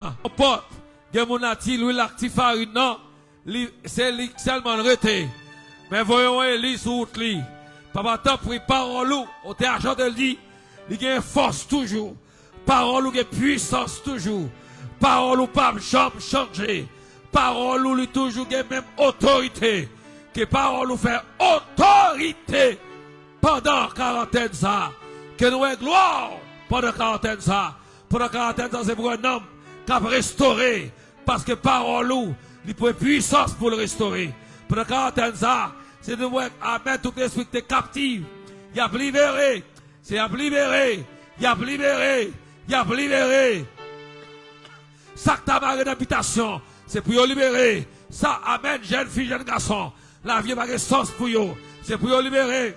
Porte, il y a mon ati, lui l'actif farine, non, c'est seulement reté. Mais voyons, Élie sous route, li. Papa, t'as pris parole, au théâtre de le dit, il y a force toujours. Parole ou puissance toujours. Parole ou pas changer. Parole ou toujours même autorité. Que parole ou fait autorité pendant quarantaine ça. Que nous ayons gloire pendant quarantaine ça. Pendant quarantaine ça, c'est pour un homme qui a restauré. Parce que parole ou, il peut puissance pour le restaurer. Pendant quarantaine ça, c'est de voir amen tout l'esprit qui est captif. Il a libéré. C'est à libérer. Il a libéré. Il a libéré. Ça que t'as marre d'habitation, c'est pour y libérer. Ça, amen, jeune fille, jeune garçon. La vie n'a pas de sens pour eux. C'est pour y libérer.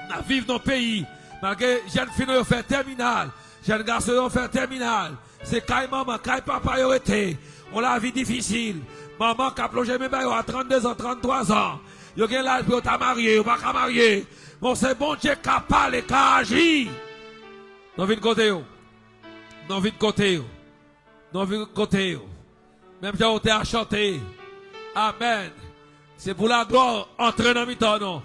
La vie dans le pays. Malgré jeune fille, nous fait terminal. Jeune garçon, nous fait terminal. C'est quand maman, quand papa, y été. On a la vie difficile. Maman qui a plongé mes bails à 32 ans, 33 ans. Il y a l'âge pour t'as marié, ou pas qu'à marier. Bon, c'est bon Dieu qui a parlé, qui a agi. Non, vite côté. Non, vite côté. Non, vite côté. Même si on t'a chanté. Amen. C'est pour la gloire, entrer dans le temps, non.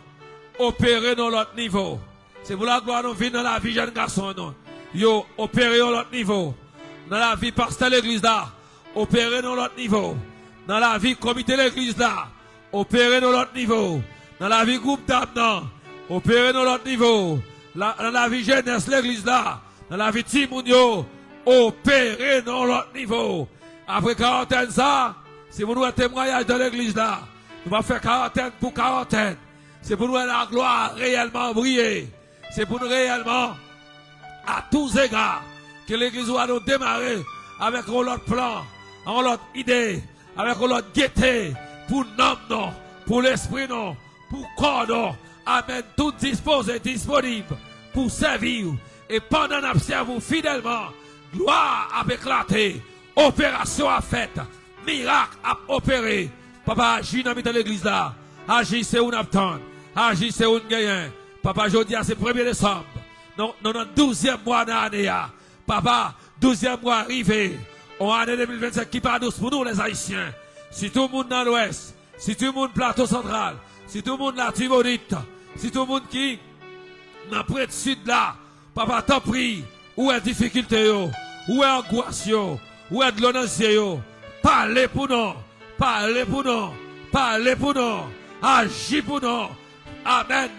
Opérer dans l'autre niveau. C'est pour la gloire, nous venons dans la vie, jeune garçon, non. Yo, opérer dans l'autre niveau. Dans la vie, pasteur l'église là. Opérer dans l'autre niveau. Dans la vie, comité l'église là. Opérer dans l'autre niveau. Dans la vie, groupe d'âme, non. Opérer dans l'autre niveau. Dans la vie jeunesse, l'église là. Dans la vie Timounio. Opérer dans l'autre niveau. Après quarantaine, ça, c'est pour nous un témoignage dans l'église là. Nous allons faire quarantaine pour quarantaine. C'est pour nous la gloire réellement briller. C'est pour nous réellement, à tous égards, que l'église va nous démarrer avec un autre plan, un autre idée, avec un autre gaieté, pour l'homme, non, pour l'esprit, non, pour corps, non. Amen. Tout disposé, disponible pour servir. Et pendant l'observation fidèlement, gloire a éclaté, opération a faite, miracle a opéré. Papa, agis dans l'église là. Agis, c'est un attend. Agis, c'est un gagnant. Papa, je dis, c'est 1er décembre. Non, non, 12e mois de l'année. Papa, 12e mois arrivé. En année 2025 qui part douce pour nous, les Haïtiens. Si tout le monde dans l'ouest, si tout le monde plateau central, si tout le monde la Tibonite, si tout le monde qui, dans près de sud là, papa, t'en prie, où est difficulté, où est angoisse, où est de l'honneur, parlez pour nous, parlez pour nous, parlez pour nous, agis pour nous. Amen.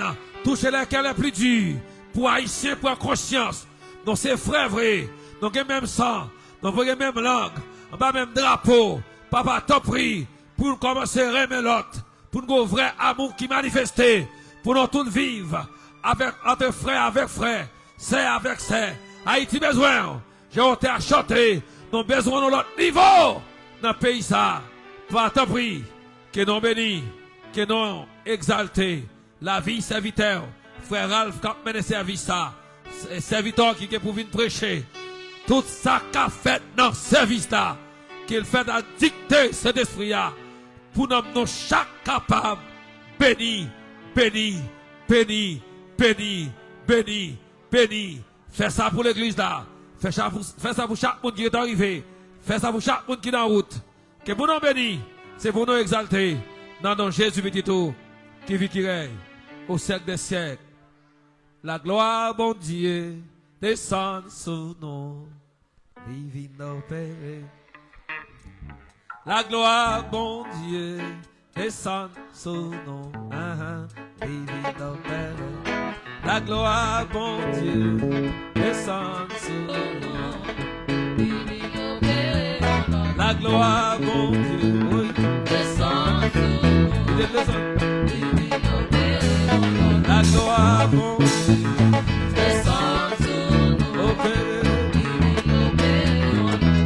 Touchez lesquels est plus dur, pour Haïtiens, pour conscience. Donc c'est frère vrai, donc le même sang, donc la même langue, le même drapeau. Papa, t'en prie, pour commencer à aimer l'autre, pour nous vrai amour qui manifesté, pour nous tous vivre avec entre frères avec frères, c'est avec c'est. Haïti besoin, j'ai honte à chanter, nous besoin de l'autre niveau dans le pays ça. Papa, t'en prie, que nous bénis, que nous exaltés, la vie serviteur, frère Ralph, quand mène service ça, serviteur qui est pour venir prêcher, tout ça qu'a fait dans le service là, qu'il fait à dicter cet esprit-là, pour nous chaque capable, béni, béni, béni, béni, béni, béni. Fais ça pour l'église là, fais ça pour chaque monde qui est arrivé, fais ça pour chaque monde qui est en route. Que pour nous bénir, c'est pour nous exalter, dans nom Jésus petit tout, qui vit qui règne, au siècle des siècles. La gloire, bon Dieu, descend sur nous, divino Père. La gloire, bon Dieu, descend sur nous, divino Père. La gloire, bon Dieu, descend sur nous, divino Père. La gloire, bon Dieu, oui, descend sur nous, divino Père. La gloire, bon Dieu, descend sur nous, oh Père, divino Père.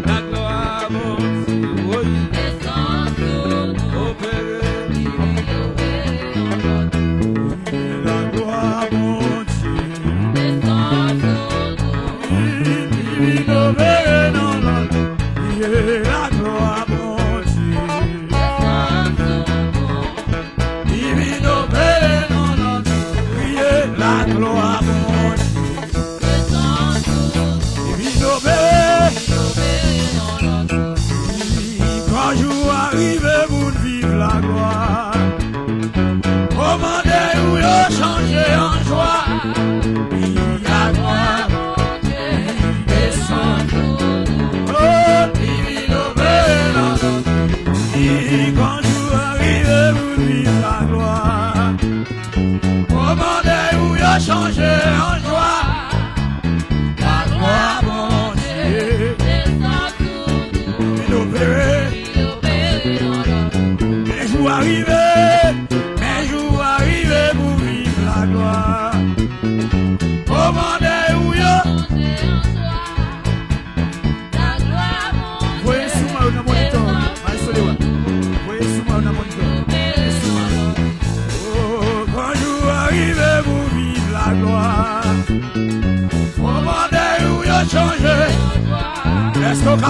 La gloire, bon Dieu, oui, descend sur nous, oh Père, divino Père. La gloire, bon Dieu, descend sur nous, divino Père. La gloire, bon Dieu, descend sur nous, divino Père. La gloire, mon Dieu, descend sur nous, divino Père.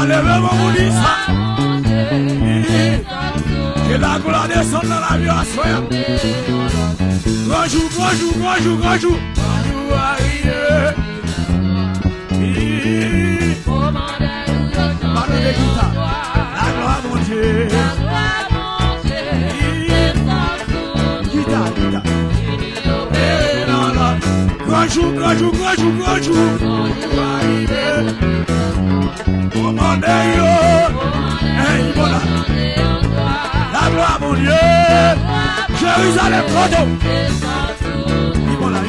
qu'à lever mon dit ça. Que la gloire descende dans la vie à soi. Grand jour, grand jour, grand jour, grand jour. Grand jour arrive. Pardon de guitare. La gloire mon Dieu. Guitare, guitare. Grand jour, grand jour, grand jour, grand jour. Grand jour arrive. Commandez yo. Hey, voilà. La gloire mon Dieu. Jérusalem, Kodo. Voilà,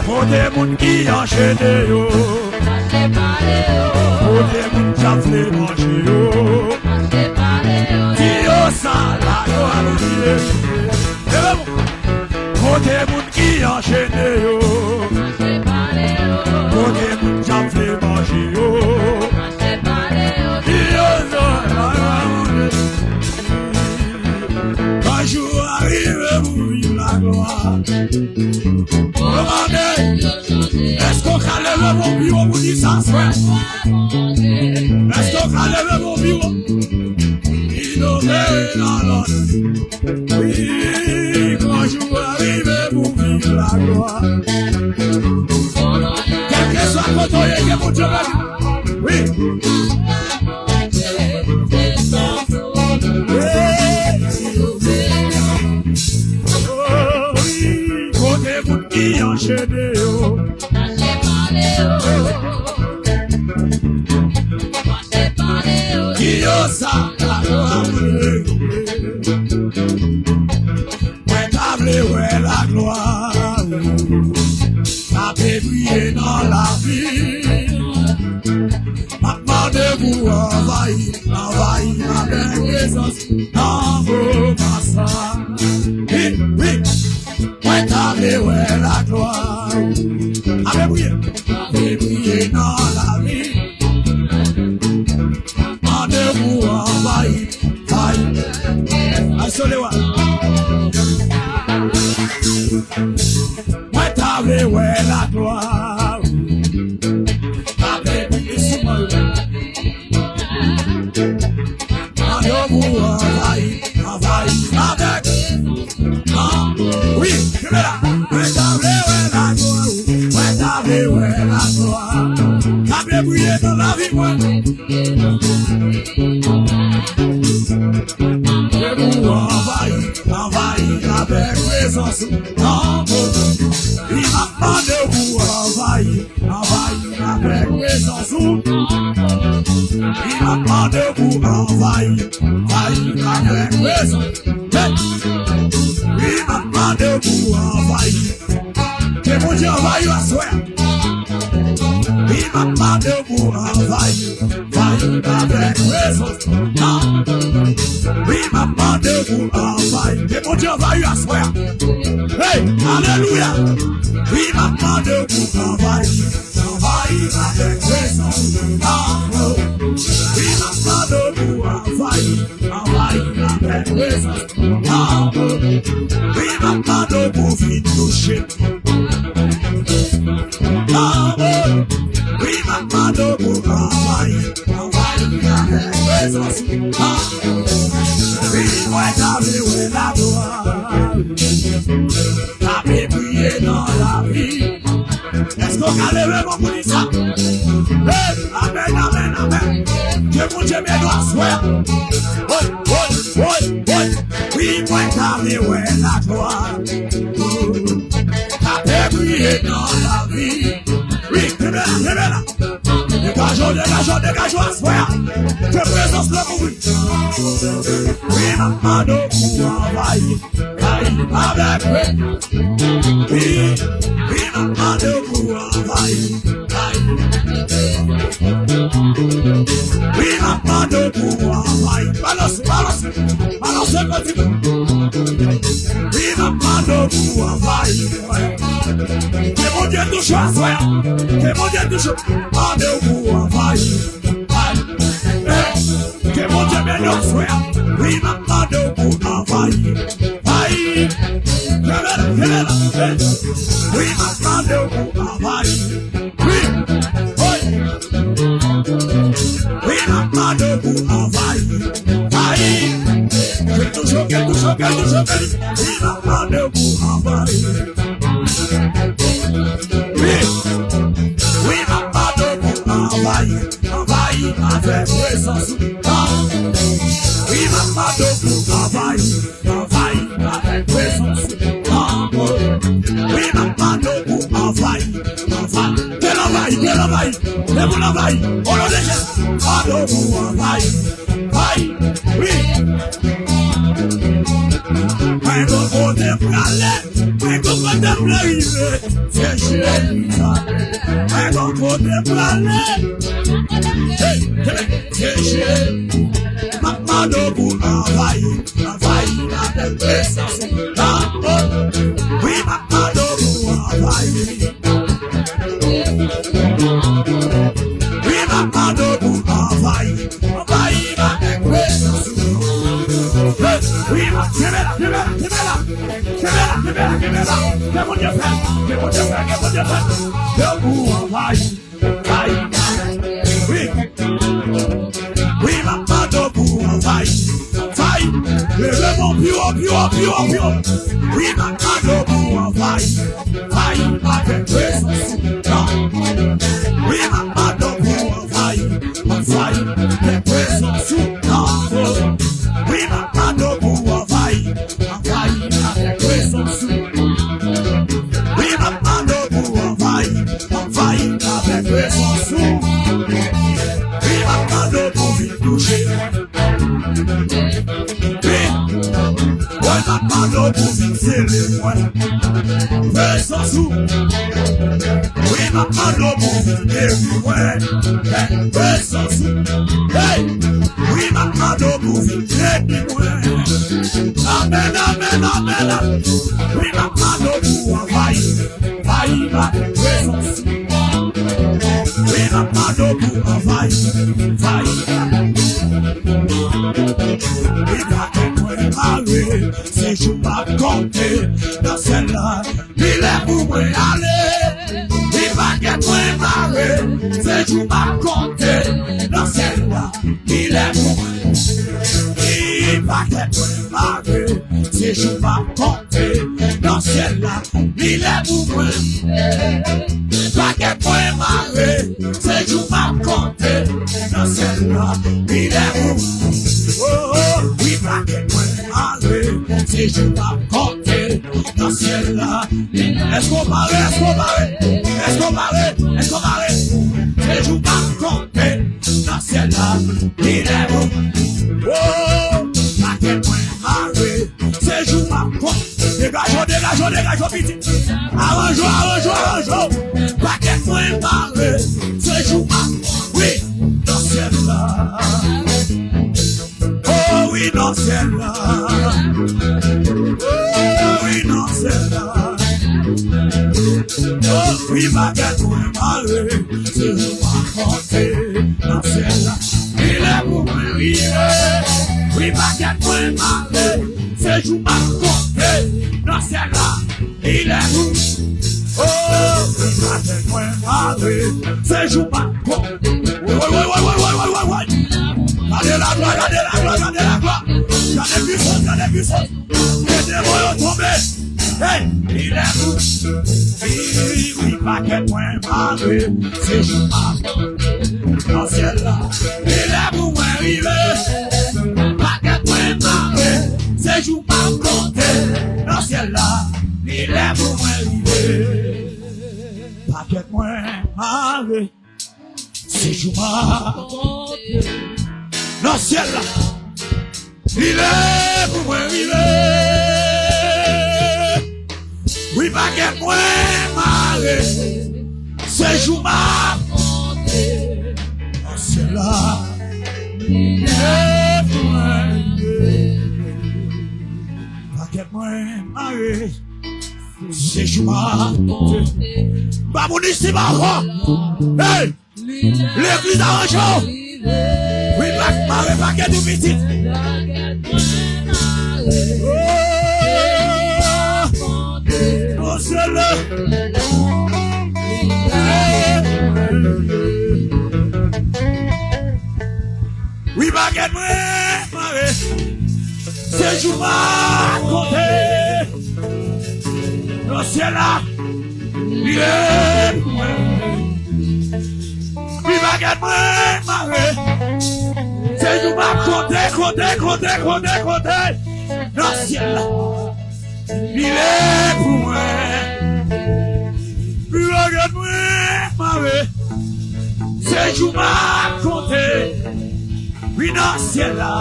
pour des moun qui enchaînent yo. Pour des moun qui ont manger yo. Dio ça, la gloire mon Dieu. Pour des moun qui enchaînent yo. Pour des moun qui ont manger yo. Dio ça, la gloire mon Dieu. Un jour arrive, vous la gloire. Demandez, est-ce qu'on a levé mon bureau pour dire ça, frère? Est-ce qu'on a levé mon bureau? Innover dans l'ordre. Oui, quand jour arrive, vous vivre la gloire. Quel que soit le côté, que mon Dieu va dire. Oui. Qui enchaîne yo. Qui osa la gloire. Ouais, t'as ouais la gloire. T'as brillé dans la vie. Maintenant de vous envahir avec présence dans vos passages. Oui, oui. Ouais, t'as ouais la gloire. Avez brillé dans la vie. Rendez-vous envahir. Assolez-moi. Ouais, t'as ouais la gloire. Avez brillé sur moi. Rendez-vous envahir avec. Oui, je vais là. Ouais, la gloire. T'as brillé dans la vie, moi. Je vous envahir avec présence. Non, il m'a demandé de vous envahir avec présence. Il m'a demandé de vous envahir avec présence. Il m'a demandé de vous envahir. Que mon Dieu envahit à soi. Il m'a demandé de vous envahir avec présence. Il m'a demandé de vous envahir. Que mon Dieu envahit à soi. Hey, alléluia. Il m'a demandé de vous envahir avec présence. Il m'a demandé de vous envahir avec présence. Il m'a demandé de vous vite toucher. Oui, ma main de vous envahir avec présence. Oui, moi t'avais la gloire. T'avais brillé dans la vie. Est-ce qu'on a levé mon pour dire ça? Amen, amen, amen. Que mon Dieu me doit soir. Oui, moi t'avais la gloire. T'avais brillé dans la vie. Oui, révèle. Dégageons, assoir. Que présence le mourir. Oui, maman, de vous envahir. Avec oui, maman, de vous envahir. Oui, maman, de vous envahir. Balance, continue. Oui, maman, de vous envahir. Que mon Dieu touche à soi. Que mon Dieu touche. Rendez-vous envahir. Que mon Dieu me donne soi. Oui, maman, de vous envahir. Oui, maman, de vous envahir. Oui, pas debout, envahi, envahi. Quel toujours, il va pas debout, envahi. Oui, va pas debout, envahi, envahi, avec présence. Oui, va pas debout, envahi, envahi, avec présence. Oui, va pas debout, envahi, envahi. Quel envahi, et vous l'envahi, on le déchire. Pas debout, envahi, envahi, oui. Un gros côté pralé, un gros côté pralé, c'est chez un gros côté pralé, c'est chez maman debout, envahi, envahi, avec présence. Oui, maman debout, envahi. Oui, maman debout, envahi, envahi, avec présence. Oui, oui, maman debout, envahi, envahi. Le bon pio. Oui, maman debout, envahi, envahi, avec présence. Oui, maman debout, envahi, envahi, avec présence. Oui, maman debout, envahi, envahi, avec présence. Oui, maman debout, envahi, envahi, avec présence. Oui, maman debout, vite touché. Oui, maman debout, vite scellé, présence. Oui, maman debout, vite guéri, présence. Hey! Oui, maman debout, vite guéri, amen, amen, amen. Oui, maman debout, envahi, envahi, avec présence. Oui, maman debout, envahi, envahi. Oui, maman marée, c'est je pas compter dans celle-là. Il est pour moi aller. Il va qu'être marée, c'est je pas compter dans celle-là. Il est pour moi. Il va qu'être marée, c'est je pas compter dans celle-là. Il est pour moi. Il va qu'être marée, c'est je pas compter dans celle-là. Il est pour moi. Oh, oui, va qu'être marée, c'est je pas compter dans celle-là. Est-ce qu'on paraît, est-ce qu'on paraît, est-ce qu'on paraît, est-ce qu'on paraît? C'est je pas compter dans celle-là. Il est bon. Oh, va qu'être marée, c'est je pas compter. Dégageons, petit. Arrangeons. Va qu'être marée, c'est je pas. Oui, dans celle-là. Oh oui, dans celle-là. Oh oui, dans celle-là. Oh oui, baguette ou marée, c'est je pas compter dans celle-là. Il est pour me rire. Oui, baguette ou marée, c'est je pas compter dans celle-là. Il est pour. Oh oui, baguette ou marée, c'est je pas compter. Ouais. Regardez la gloire. Regardez puissance. Les démons ont tombé. Hey, il est fou. Oui, paquet point maré. C'est jour dans le ciel là. Il est pour moi arrivé. Paquet point maré. C'est jour pas compté. Dans le ciel là. Il est pour moi arrivé. Paquet point maré. C'est jour pas compté. Dans le ciel là, il est pour moi arriver. Oui, baguette moi maré, c'est jour ma compté. Dans le ciel là, il est pour moi arriver. Baguette moi maré, c'est jour ma compté. Babouni si marrant, hey, l'église arrangeant. Oui, maré, baguette ou petit. Oh, c'est là. Oui, baguette, moi, maré. C'est jour à côté. Dans le ciel là, il est pour moi. Oui, baguette, moi, maré. C'est jour à côté. Dans le ciel là, il est pour moi. Oui, baguette, moi, maré. C'est jour à côté. Oui, dans le ciel là,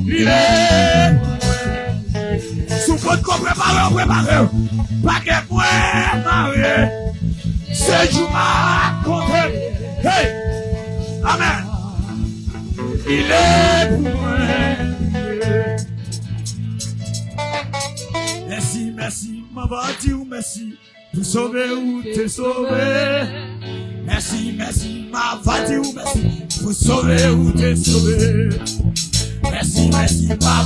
il est. Sous votre corps préparé. Pas que moi, marié. C'est jour à côté. Hey! Amen. Il est pour moi. Merci, ma va dire merci. Pour sauver ou te sauver. Merci, ma va dire merci. Pour sauver ou te sauver. Merci, ma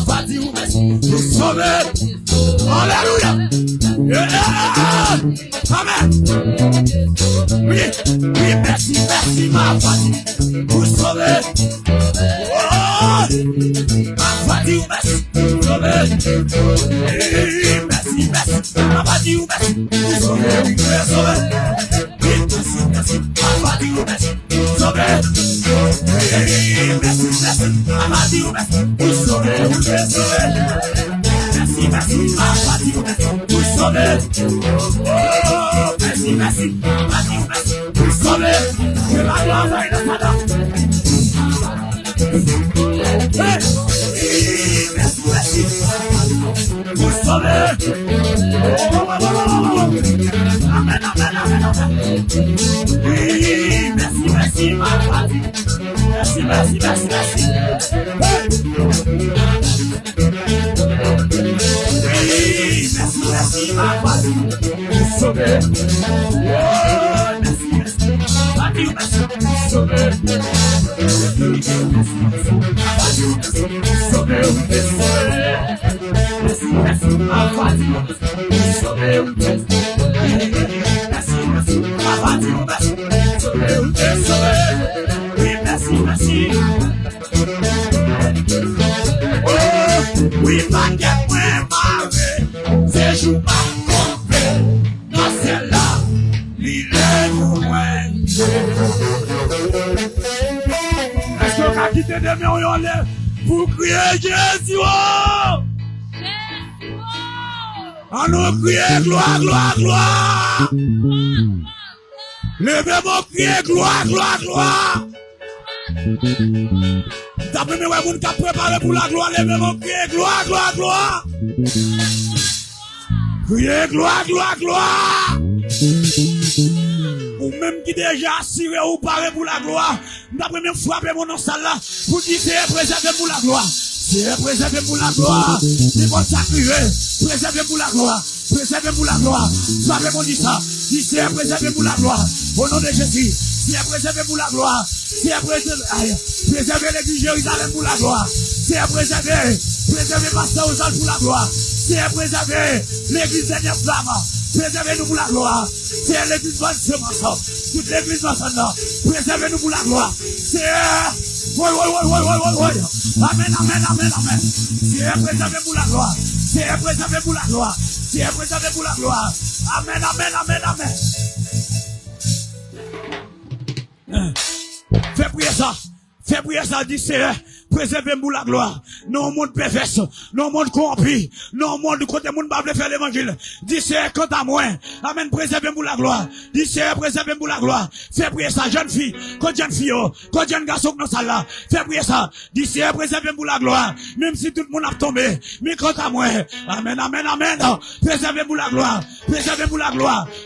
va dire merci. Pour sauver. Alléluia. Yeah. Amen. Oui, merci, ma va dire pour sauver. Oh, ma va dire merci pour sauver. Merci, ma va dire merci pour sauver. Merci, ma va dire merci pour sauver. Merci, ma va dire merci pour sauver. Merci, ma va dire merci pour sauver. Oh, merci, ma va dire merci pour sauver. Que la gloire aille dans ta dame. Merci, pour sauver. Amen. Oui, merci, ma va dire. Merci. Oui, merci, ma va dire pour sauver. Oh, merci, ma va dire merci pour sauver. Merci, ma va dire pour sauver. Merci, ma va dire merci pour sauver. Oui, merci. Oh, oui, baguette, moi, maré. C'est jour pas complet. Non, c'est là, il est pour moi. Est-ce qu'on a quitté des millions pour crier Jésus? On nous crie gloire. Levez-moi, criez gloire. D'après mes vous qui préparé pour la gloire, levez-moi, criez gloire. Criez gloire. Ou même qui déjà assuré ou paré pour la gloire, d'après mes frapper mon nom ça là, pour dire c'est préservé pour la gloire. C'est préservé pour la gloire. C'est bon sacrifier. Préservé pour la gloire. Savez mon dit ça. Dis c'est préservé pour la gloire. Au nom de Jésus. C'est préservé pour la gloire. C'est préservé l'église Jérusalem pour la gloire. C'est préservé pasteur aux anges pour la gloire. C'est préservé l'église dernière flamme. Préservez-nous pour la gloire. C'est l'église bonne semence. Toute l'église ensemble. Préservez-nous pour la gloire. C'est oui. Amen. C'est préservé pour la gloire. Amen. Fais prier ça, dit c'est préservez pour la gloire. Non monde perverse, non monde corrompu, non monde côté monde pas faire l'évangile. Dis c'est quant à moi. Amen, préservez pour la gloire. Dis c'est préservez pour la gloire. Fais prier ça, jeune fille, quand jeune fille, quand jeune garçon dans ça là. Fais prier ça. Dis c'est préservez pour la gloire. Même si tout le monde a tombé, mais quant à moi. Amen. Préservez pour la gloire.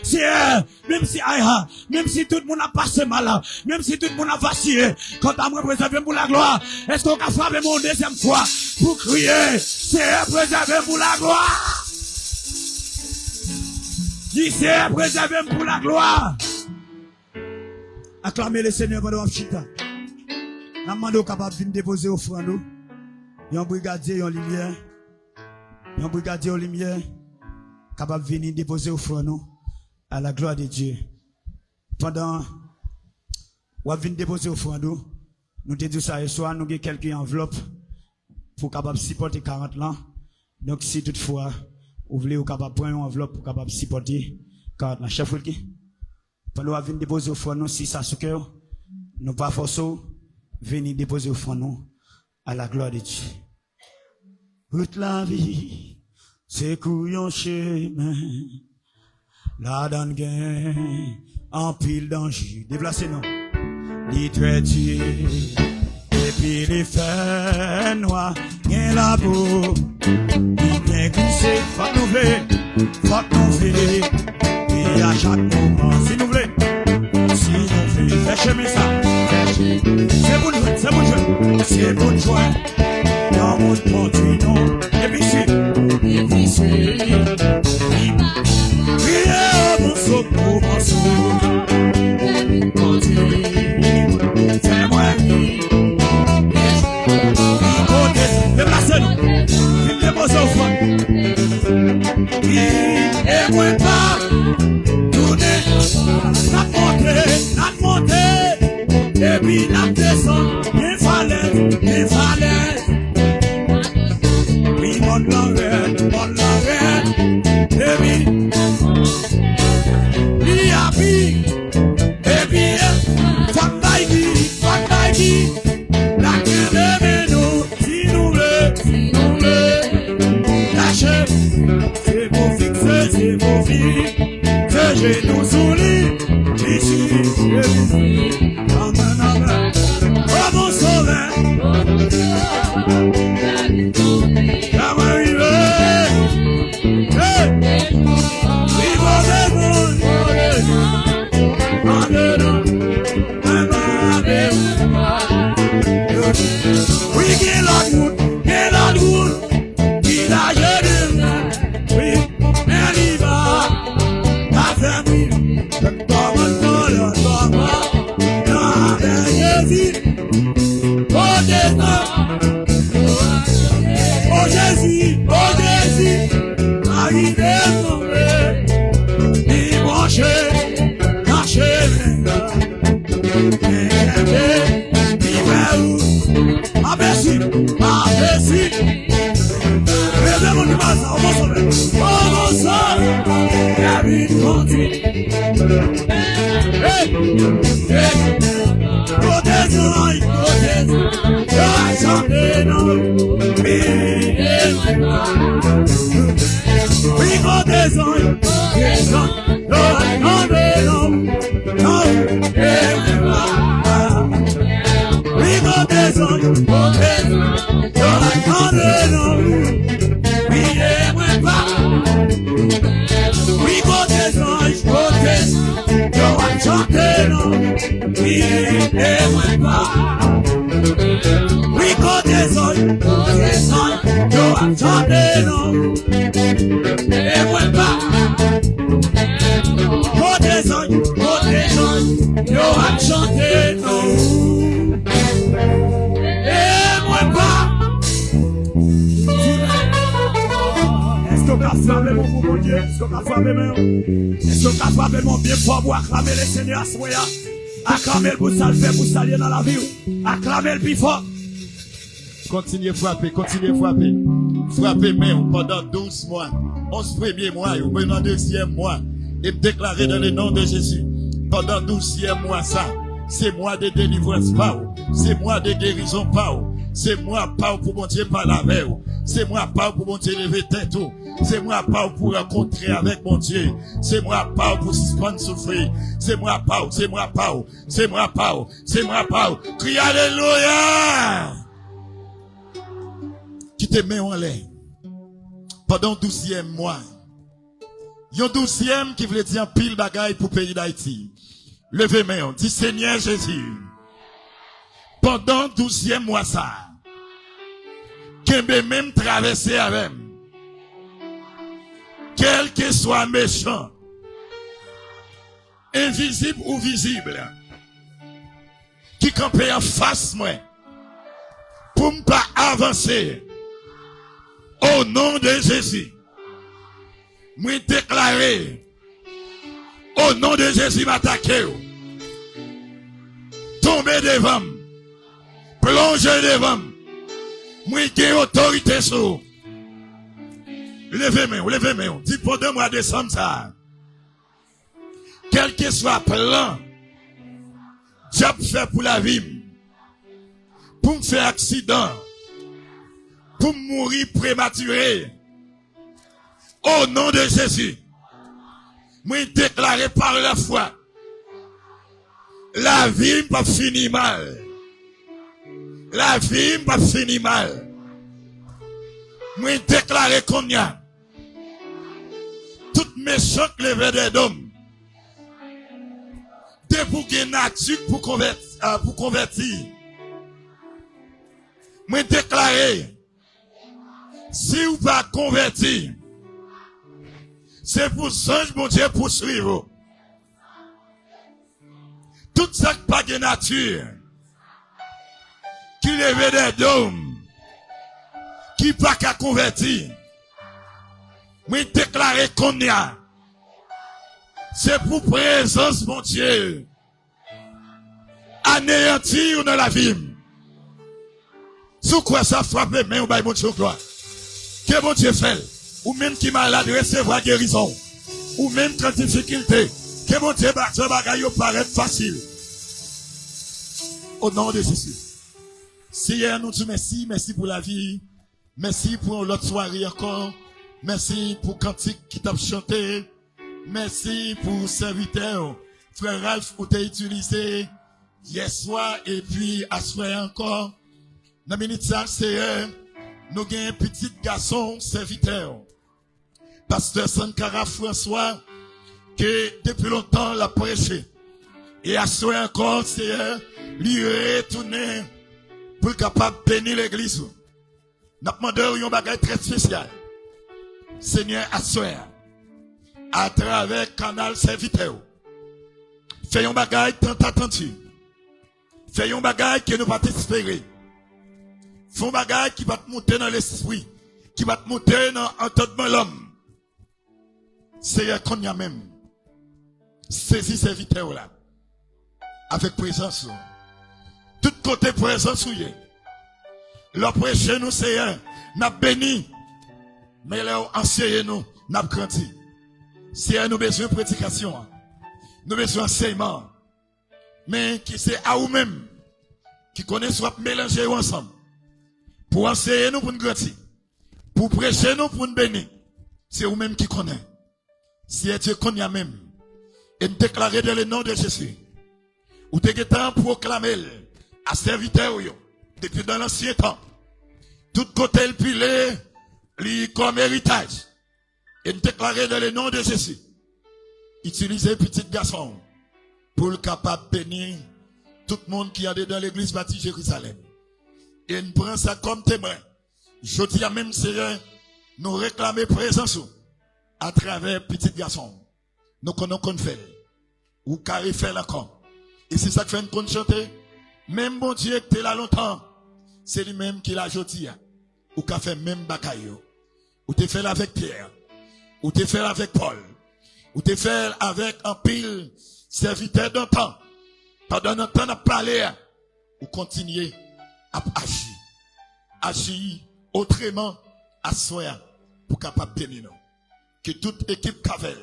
C'est même si tout le monde a passé mal, même si tout le monde a vacillé, quant à moi préservez pour la gloire. Est-ce qu'on a frappé mon deuxième fois pour crier, c'est préservé pour la gloire? Dis c'est préservé pour la gloire. Acclamez le Seigneur pendant Chita. Amando capable de déposer offrande. Un brigadier en lumière. Capable de venir déposer offrande à la gloire de Dieu. Pendant ou venir déposer offrande. Nous te dit ça, et soit nous avons quelques enveloppes pour capable supporter 40 ans. Donc, si toutefois, vous voulez, vous capable prendre une enveloppe pour capable supporter 40 ans. Chef, pendant que vous venez déposer au fond, nous, si ça se cœur, nous pas forcer, venez déposer au fond, nous, à la gloire de Dieu. Toute la vie, c'est couillon chemin, la donne gain, en pile danger. Déplacez-nous. Les traitiers, et puis les fers noirs, gain la peau, il vient glisser, faut nous ver, et à chaque moment, si nous voulez, fais chemin ça, c'est pour nous, c'est pour nous jouer, dans mon continent, et puis c'est, priez mon saut pour mon saut, fais-moi, déplacez-nous, il dépose au fond, et moi pas, tourner, la montée, et puis la descente, les falaises, oui, mon l'envers, et puis, il y a puis, et puis, femme baïgi, la crème nous, si nous voulons, lâchez, c'est pour fixer, c'est pour vivre, c'est genoux sous lit, ici, amen, oh mon sauveur, come arrivé, hey, we get on wood, il a jeté, oui, mais il va, ta famille, oh Jésus, arrivé, il branché, marché, Merci. Bien fort pour acclamer le Seigneur à ce moment-là. Acclamer pour ça le faire, pour s'allier dans la vie. Acclamer le plus fort. Continuez à frapper. Frappez même pendant 12 mois. 11 premiers mois, ou pendant 2e mois. Et me déclarer dans le nom de Jésus. Pendant 12e mois, ça. C'est mois de délivrance, pas. C'est mois de guérison, pas. C'est moi pas pour mon Dieu parler avec vous. C'est moi pas pour mon Dieu lever tête. C'est moi pas pour rencontrer avec mon Dieu. C'est moi pas pour suspendre souffrir. C'est moi pas. Crie alléluia. Qui te met en l'air. Pendant 12e mois. Yon 12e qui voulait dire pile bagaille pour le pays d'Haïti. Levez main, dit Seigneur Jésus. Pendant 12e mois ça. Qu'elle même traverser avec. Quel que soit méchant, invisible ou visible, qui campait en face moi, pour ne pas avancer, au nom de Jésus, moi déclarer, au nom de Jésus m'attaquer, tomber devant, plongez devant. Moi, j'ai autorité sur. Levez-moi. Dis pendant moi descendre ça. Quel que soit plan, diable fait pour la vie, pour me faire accident, pour mourir prématuré, au nom de Jésus, moi déclaré par la foi, la vie pas fini mal. La vie pas fini mal. Moi déclaré qu'on y a tout méchant levé des dômes. De pour gagner nature pour convertir. Moi déclaré, si vous pas convertir, c'est pour ange bon Dieu poursuivre. Tout ça qui pas de nature, qui lève des dômes, qui pas qu'à convertir. Moi déclaré qu'on y a. C'est pour présence, mon Dieu. Anéantir dans la vie. Sous quoi ça frappe, mais on va bon Dieu gloire. Que bon Dieu fait. Ou même qui malade recevoir guérison. Ou même quand difficulté. Que bon Dieu ce bagaille paraît facile. Au nom de Jésus. Seigneur, nous te merci. Merci pour la vie. Merci pour l'autre soirée encore. Merci pour cantique qui t'a chanté. Merci pour serviteur. Frère Ralph, où t'as utilisé hier soir et puis à soir encore. Dans la minute ça, c'est nous avons un petit garçon serviteur. Pasteur Sankara François, que depuis longtemps l'a prêché. Et à soir encore, c'est lui retourner pour capable bénir l'église. Nous demandons un bagage très spécial. Seigneur, à soir, à travers canal serviteur, fais un bagage tant attendu. Fais un bagage que nous pas espérer. Fais un bagage qui va te monter dans l'esprit, qui va te monter dans l'entendement l'homme. Seigneur, qu'on y a même. Saisis serviteur là. Avec présence. Tout côté présence ou yé. Le prêcher nous, Seigneur, n'a béni. Mais là, enseignez nous, n'a grandi. Seigneur, nous besoin de prédication. Nous besoin d'enseignement. Mais qui c'est à vous-même, qui connaît soit mélanger ensemble. Pour enseigner nous pour nous grandir. Pour prêcher nous pour nous bénir. C'est vous-même qui connaît. Si Dieu connaît même. Et nous déclarer dans le nom de Jésus. Ou te temps proclamer à serviteur depuis dans l'ancien temps. Tout côté le pilé, lui comme héritage. Et nous déclarer dans le nom de Jésus. Utilisez petit garçon pour le capable bénir tout le monde qui est dans l'église bâtie Jérusalem. Et nous prenons ça comme témoin. Je dis à même Seigneur, nous réclamer présence à travers petit garçon. Nous connaissons qu'on fait. Ou carré fait encore. Et c'est ça que fait nous chanter. Même bon Dieu qui est là longtemps, c'est lui-même qui l'a jodi. Ou qu'a fait même bagaille. Ou t'es fait avec Pierre. Ou t'es fait avec Paul. Ou t'es fait avec un pile serviteur d'un temps. Pendant un temps à parler. Ou continuer à agir. Agir autrement à soi pour capable bénir nous. Que toute équipe Cavel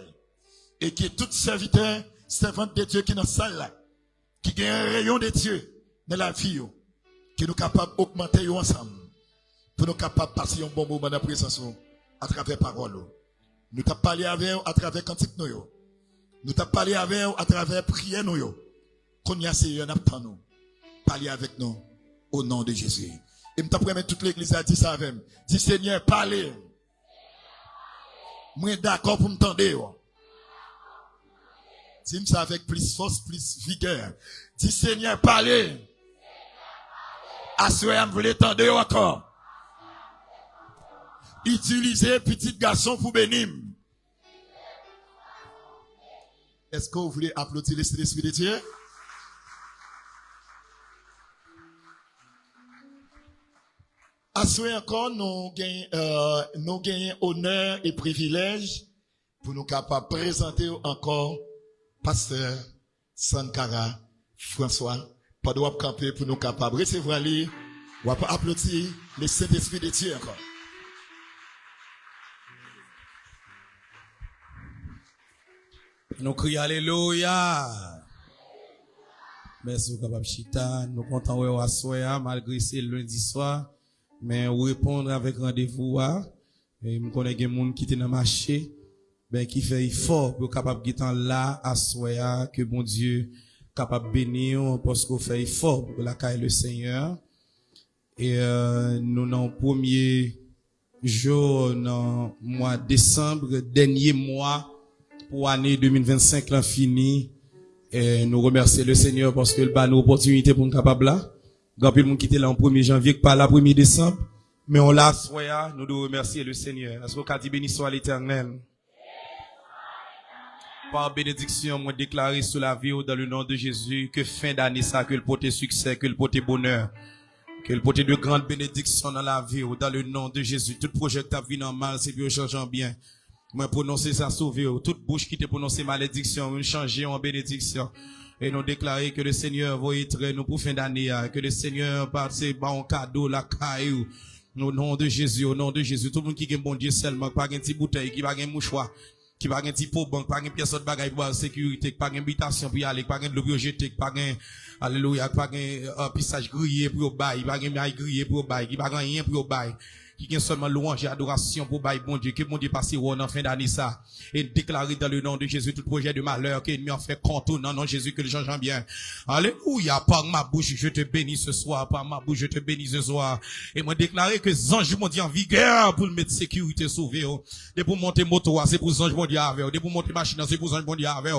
et que tout serviteur, servante de Dieu qui est dans la salle là, qui gagne un rayon de Dieu dans la vie, que nous capables d'augmenter ensemble, pour nous capables de passer un bon moment de présence à travers parole. Nous t'avons parlé avec eux à travers cantique nous. Nous t'avons parlé avec eux à travers prière nous. Qu'on y a Seigneur, nous parler avec nous au nom de Jésus. Et nous t'avons toute l'église à dire ça avec nous. Dis Seigneur, parlez. Moi d'accord pour m'entendre. Dis ça avec plus force, plus vigueur. Dis Seigneur, parlez. Assoyez, vous l'entendez encore. Utilisez petit garçon pour bénir. Est-ce que vous voulez applaudir l'Esprit de Dieu? Assoyez encore, nous gagnons honneur et privilège pour nous capables présenter encore Pasteur Sankara François, Pendant qu'on camper pour nous capables recevoir lui, on va applaudir le Saint-Esprit de Dieu encore. Nous crions Alléluia. Merci capable chita, nous comptons ouais assoya malgré c'est lundi soir, mais répondre avec rendez-vous et me connais des monde qui était dans marché, ben qui fait effort pour capable guetant là assoya que bon Dieu capable bénir parce qu'on fait effort pour la caille le Seigneur. Et nous dans premier jour dans mois de décembre, dernier mois pour l'année 2025 là fini. Et nous remercions le Seigneur parce qu'il a nous opportunité pour nous capables là. Grand pile monde qui était là en 1er janvier pas là 1er décembre, mais on l'a soya, nous devons remercier le Seigneur. Est-ce qu'on dit béni soit l'Éternel? Par bénédiction, moi déclarer sur la vie dans le nom de Jésus que fin d'année ça que le porte succès, que le porte bonheur, que le porte de grandes bénédictions dans la vie dans le nom de Jésus. Tout projet qui t'a vu en mal, c'est bien changeant bien. Moi, prononcer ça sauver, toute bouche qui te prononce malédiction, nous changer en bénédiction. Et nous déclarer que le Seigneur va être nous pour fin d'année, que le Seigneur passe bon cadeau, la caillou. Au nom de Jésus, au nom de Jésus. Tout le monde qui est bon Dieu seulement, pas une petite bouteille, qui pas un mouchoir, qui pas un petit pot banque, pas une pièce de bagaille pour la sécurité, pas une invitation pour y aller, pas un lobby jeté, pas un, alléluia, pas un pissage grillé pour bail, pas un maille grillé pour bail, qui pas rien pour bail. Qui a seulement louange et adoration pour bail bon Dieu, que bon Dieu passe en fin d'année ça, et déclarer dans le nom de Jésus tout projet de malheur, que l'ennemi en fait contour, non, non, Jésus, que le change bien. Alléluia, par ma bouche, je te bénis ce soir, par ma bouche, je te bénis ce soir. Et moi déclarer que les anges m'ont dit en vigueur pour le mettre sécurité sauvé, de pour monter moto, c'est pour les anges m'ont dit avec, de pour monter machine, c'est pour les anges m'ont dit avec.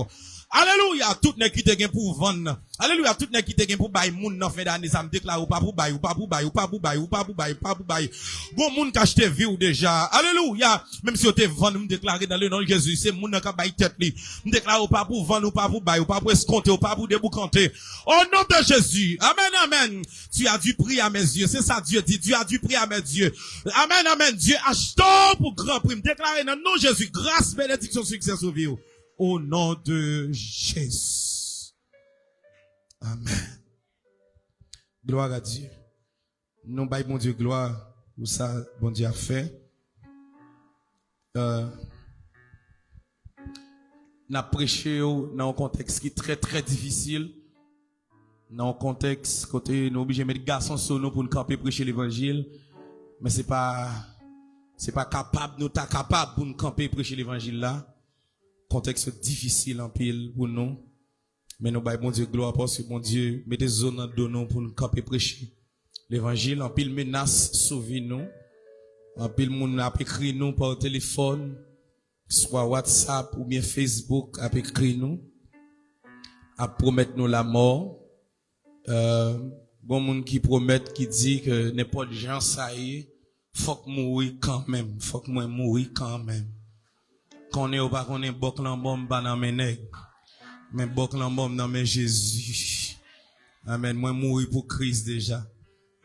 Alléluia, tout n'est qui te gain pour vendre. Alléluia, tout n'est qui te gain pour bail moun dans fin d'année, ça me déclare ou pas pour bail, ou pas pour bail, ou pas pour bail, ou pas pour bail, ou pas pour bail. Bon moun qui achète vie ou déjà. Alléluia, même si on te vend, me déclarer dans le nom de Jésus, c'est moun qui bail tête li. Me déclare ou pas pour vendre, ou pas pour bail, ou pas pour escompter, ou pas pour déboucanter. Au nom de Jésus. Amen, amen. Tu as du prix à mes yeux. C'est ça Dieu dit. Dieu a du prix à mes yeux. Amen, amen. Dieu achète pour grand prix. Me déclarer dans le nom de Jésus, grâce, bénédiction, succès sur vie. Au nom de Jésus. Amen. Gloire à Dieu. Nous baillons bon Dieu gloire pour ça bon Dieu a fait. N'a prêché dans un contexte qui est très très difficile. Dans un contexte côté nous obligés de mettre garçons sur nous pour nous camper prêcher l'évangile, mais c'est pas capable nous ta capable pour nous camper prêcher l'évangile là. Contexte difficile en pile pour nous. Mais nous baillons bon Dieu gloire parce que bon Dieu met des zones dans nous pour nous camper prêcher l'évangile. En pile menace sauver nous. En pile moun a écrit nous par téléphone, soit WhatsApp ou bien Facebook a écrit nous, a promettre nous la mort. Bon moun qui promet, qui dit que n'importe gens ça y est, faut que mourir quand même, faut que moi mourir quand même. Qu'on est ou pas qu'on est bok lambom pas dans mes nègres, mais bok lambom dans mes Jésus. Amen. Moi mourir pour Christ déjà.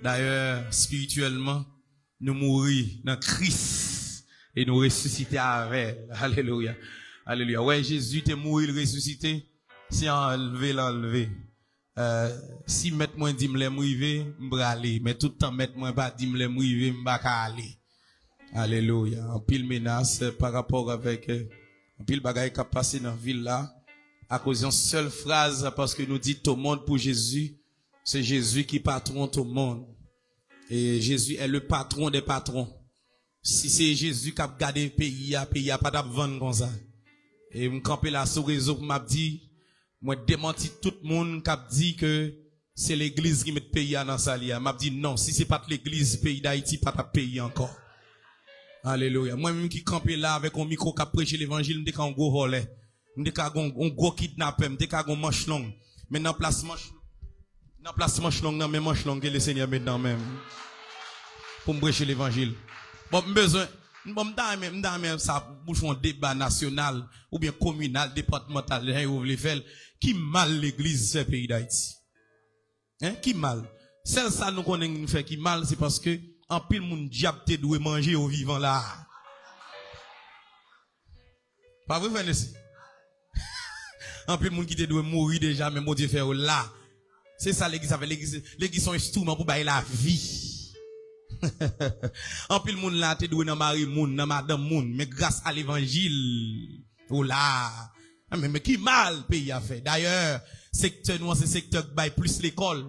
D'ailleurs, spirituellement, nous mourir dans Christ et nous ressusciter avec. Alléluia. Alléluia. Ouais, Jésus t'est mort, il ressuscité. Si enlevé, l'enlevé. Si mettre moi dit me m'rivé, m'bralé, mais tout le temps mettre moi pas dit me m'rivé, m'ba ka aller. Alléluia. En pile menace par rapport avec en pile bagaille qui a passé dans la ville là à cause d'une seule phrase parce que nous dit tout le monde pour Jésus, c'est Jésus qui patron tout le monde. Et Jésus est le patron des patrons. Si c'est Jésus qui a gardé le pays a pas de vendre comme ça. Et me camper là sur réseau pour m'a dit moi démenti tout le monde qui a dit que c'est l'église qui met le pays dans ça là. M'a dit non, si c'est pas l'église pays d'Haïti pas de pays encore. Alléluia. Moi-même qui campé là avec un micro qui prêcher l'évangile, m'dé ka un gros volet. M'dé ka un gros kidnappé, m'dé ka un manche long. Mais dans place manche long, dans même manche long que le Seigneur met dans même. Pour prêcher l'évangile. Bon, besoin, m'dame ça, pour un débat national, ou bien communal, départemental, ou voulez faire, qui mal l'église, ce pays d'Haïti? Hein, qui mal? Celle ça nous connaît fait qui mal, c'est parce que, en pile moun diable te doit manger au vivant là. Pas vrai, frère, ici? En pile moun qui te doit mourir déjà, mais mon Dieu fait là. C'est ça l'église avec l'église son instrument pour bailler la vie. En pile monde là te doué dans mari monde, dans madame monde, mais grâce à l'évangile, oh là, mais qui mal pays a fait. D'ailleurs, secteur noir c'est secteur qui baille plus l'école.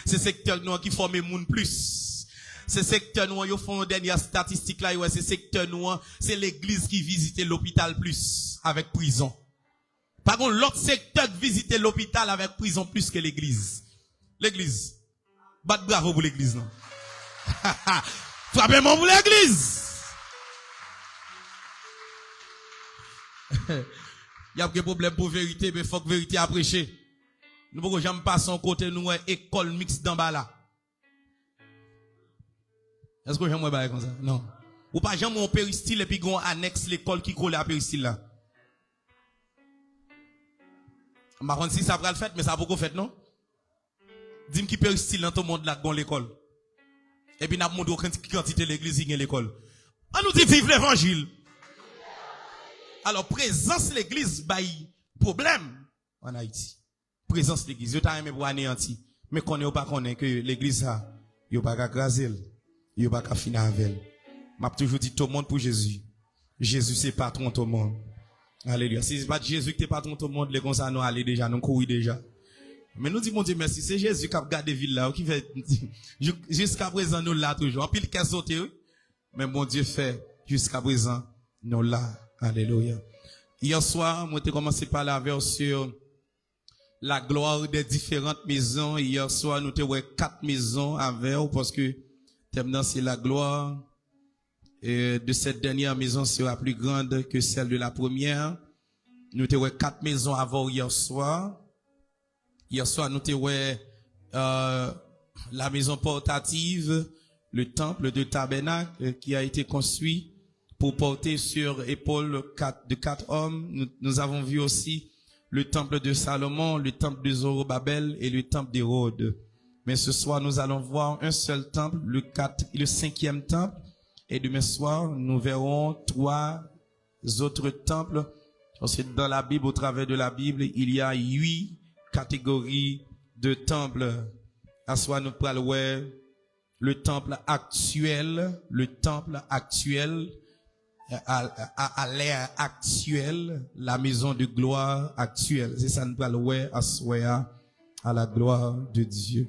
C'est secteur noir qui forme monde plus. C'est secteur noir yo font dernière statistique là, ouais, c'est secteur noir, c'est l'église qui visite l'hôpital plus avec prison. Par contre, l'autre secteur visite l'hôpital avec prison plus que l'église. L'église. Bat bravo pour l'église, non? Frappez-moi pour l'église. Il y a des problèmes pour vérité, mais il faut que vérité a prêché. Nous ne pouvons jamais passer en côté, nous, école mixte d'en bas là. Est-ce que j'aime comme ça? Non. Ou pas jamais mon péristyle et puis on annexe l'école qui colle à péristyle là. Par contre, si ça va le fait, mais ça va beaucoup fait, non? Dis-moi qui péristyle dans tout le monde là, dans l'école. Et puis, n'a pas montré quantité de l'église qui est l'école. On nous dit vive l'évangile. Alors, présence l'église, bail problème en Haïti. Présence l'église, yo t'a aimé pour anéantir. Mais qu'on n'est pas connaît que l'église ça, yo pas qu'à craser, yo pas qu'à finir avec elle. M'a toujours dit tout le monde pour Jésus. Jésus c'est patron tout le monde. Alléluia. Si c'est pas Jésus qui est patron tout le monde, les comme ça nous aller déjà, nous courir déjà. Mais nous disons mon Dieu merci, c'est Jésus qui a gardé ville là, qui fait jusqu'à présent nous là toujours. En pile qu'est sauté, mais mon Dieu fait jusqu'à présent nous là. Alléluia. Hier soir, moi j'ai commencé par la verse sur la gloire des différentes maisons. Hier soir, nous avons 4 maisons avec parce que thème c'est la gloire de cette dernière maison sera plus grande que celle de la première. Nous avons 4 maisons avant hier soir. Hier soir, nous avons la maison portative, le temple de tabernacle qui a été construit pour porter sur épaule de 4 hommes. Nous avons vu aussi le temple de Salomon, le temple de Zorobabel et le temple d'Hérode. Mais ce soir, nous allons voir un seul temple, le 5e temple. Et demain soir, nous verrons 3 autres temples. Ensuite, dans la Bible, au travers de la Bible, il y a 8 catégories de temples. À soi, nous parlons le temple actuel, à l'ère actuelle, la maison de gloire actuelle. C'est ça, nous parlons à soi, à la gloire de Dieu.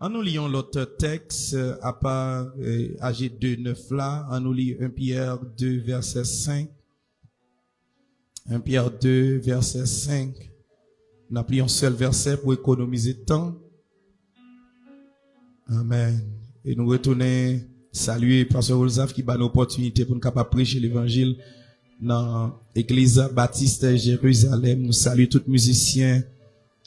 En nous lisons l'autre texte, à part AG 2:9 là, en nous lit 1 Pierre 2, verset 5. 1 Pierre 2, verset 5. Nous appelons un seul verset pour économiser temps. Amen. Et nous retournons saluer Pasteur Olzaf qui bat l'opportunité pour nous capable prêcher l'évangile dans l'église baptiste Jérusalem. Nous saluons tous les musiciens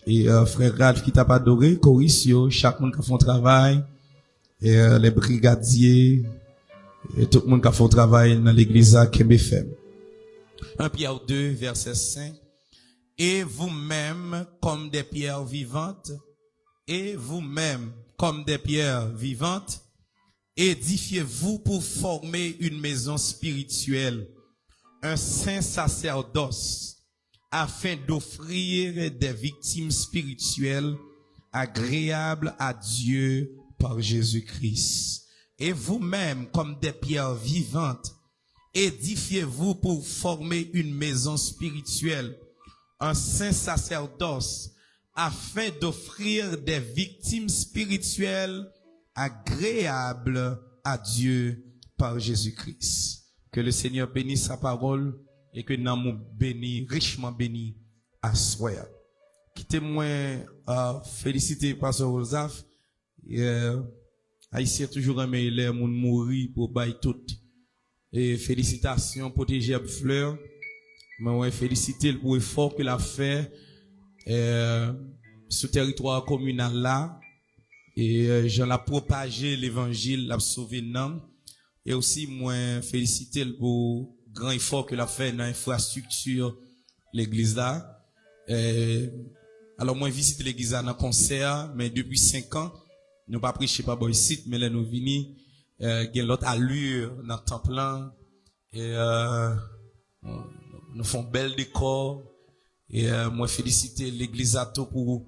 et frère Ralph qui t'a pas adoré, Corisio, chaque monde qui fait un travail, et les brigadiers, et tout le monde qui fait un travail dans l'église à KBFM. 1 Pierre 2, verset 5. Et vous-même, comme des pierres vivantes, édifiez-vous pour former une maison spirituelle, un saint sacerdoce, afin d'offrir des victimes spirituelles agréables à Dieu par Jésus-Christ. Et vous-même, comme des pierres vivantes, édifiez-vous pour former une maison spirituelle, un saint sacerdoce, afin d'offrir des victimes spirituelles agréables à Dieu par Jésus-Christ. Que le Seigneur bénisse sa parole et que nous nous bénisse, richement béni à soi. Quittez-moi féliciter Pasteur Olzaf. Haïtien toujours aimé les gens mourir pour bailler tout. Et félicitations pour protéger Fleur. Mais féliciter pour l'effort qu'il a fait sur le territoire communal là. Et j'en ai propagé l'évangile, l'a sauvé l'âme. Et aussi, moi, féliciter pour le grand effort qu'il a fait dans l'infrastructure l'église là. Alors, moi, visite l'église là dans concert, mais depuis 5 ans, nous pas prêché par boy site, mais là, nous venons, gain l'autre allure dans le temple là. Et, nous font bel décor. Et, moi, féliciter l'église à tout pour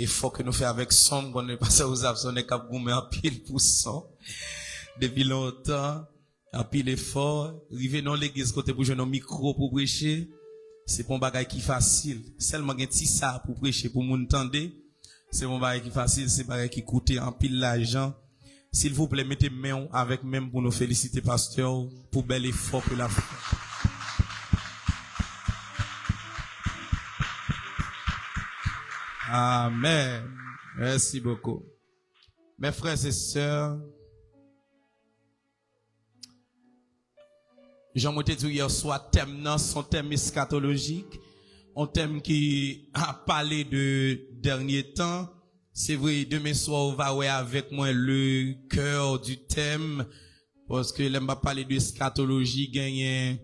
effort que nous faisons avec son, qu'on est passé aux absents, on est capable de en pile pour son. Depuis longtemps, en pile effort, arriver dans l'église côté pour jouer un micro pour prêcher, c'est pas un bagage qui facile. Seulement un petit ça pour prêcher, pour moun tendre, c'est un bagage qui facile, c'est un bagage qui coûte en pile l'argent. S'il vous plaît, mettez main avec même pour nous féliciter, pasteur, pour bel effort que la fait. Amen. Merci beaucoup. Mes frères et sœurs, Jean-Moutte dit hier soir, thème non, son thème eschatologique, un thème qui a parlé de dernier temps. C'est vrai, demain soir, on va ouais avec moi le cœur du thème, parce que là, on va parler de eschatologie, gagner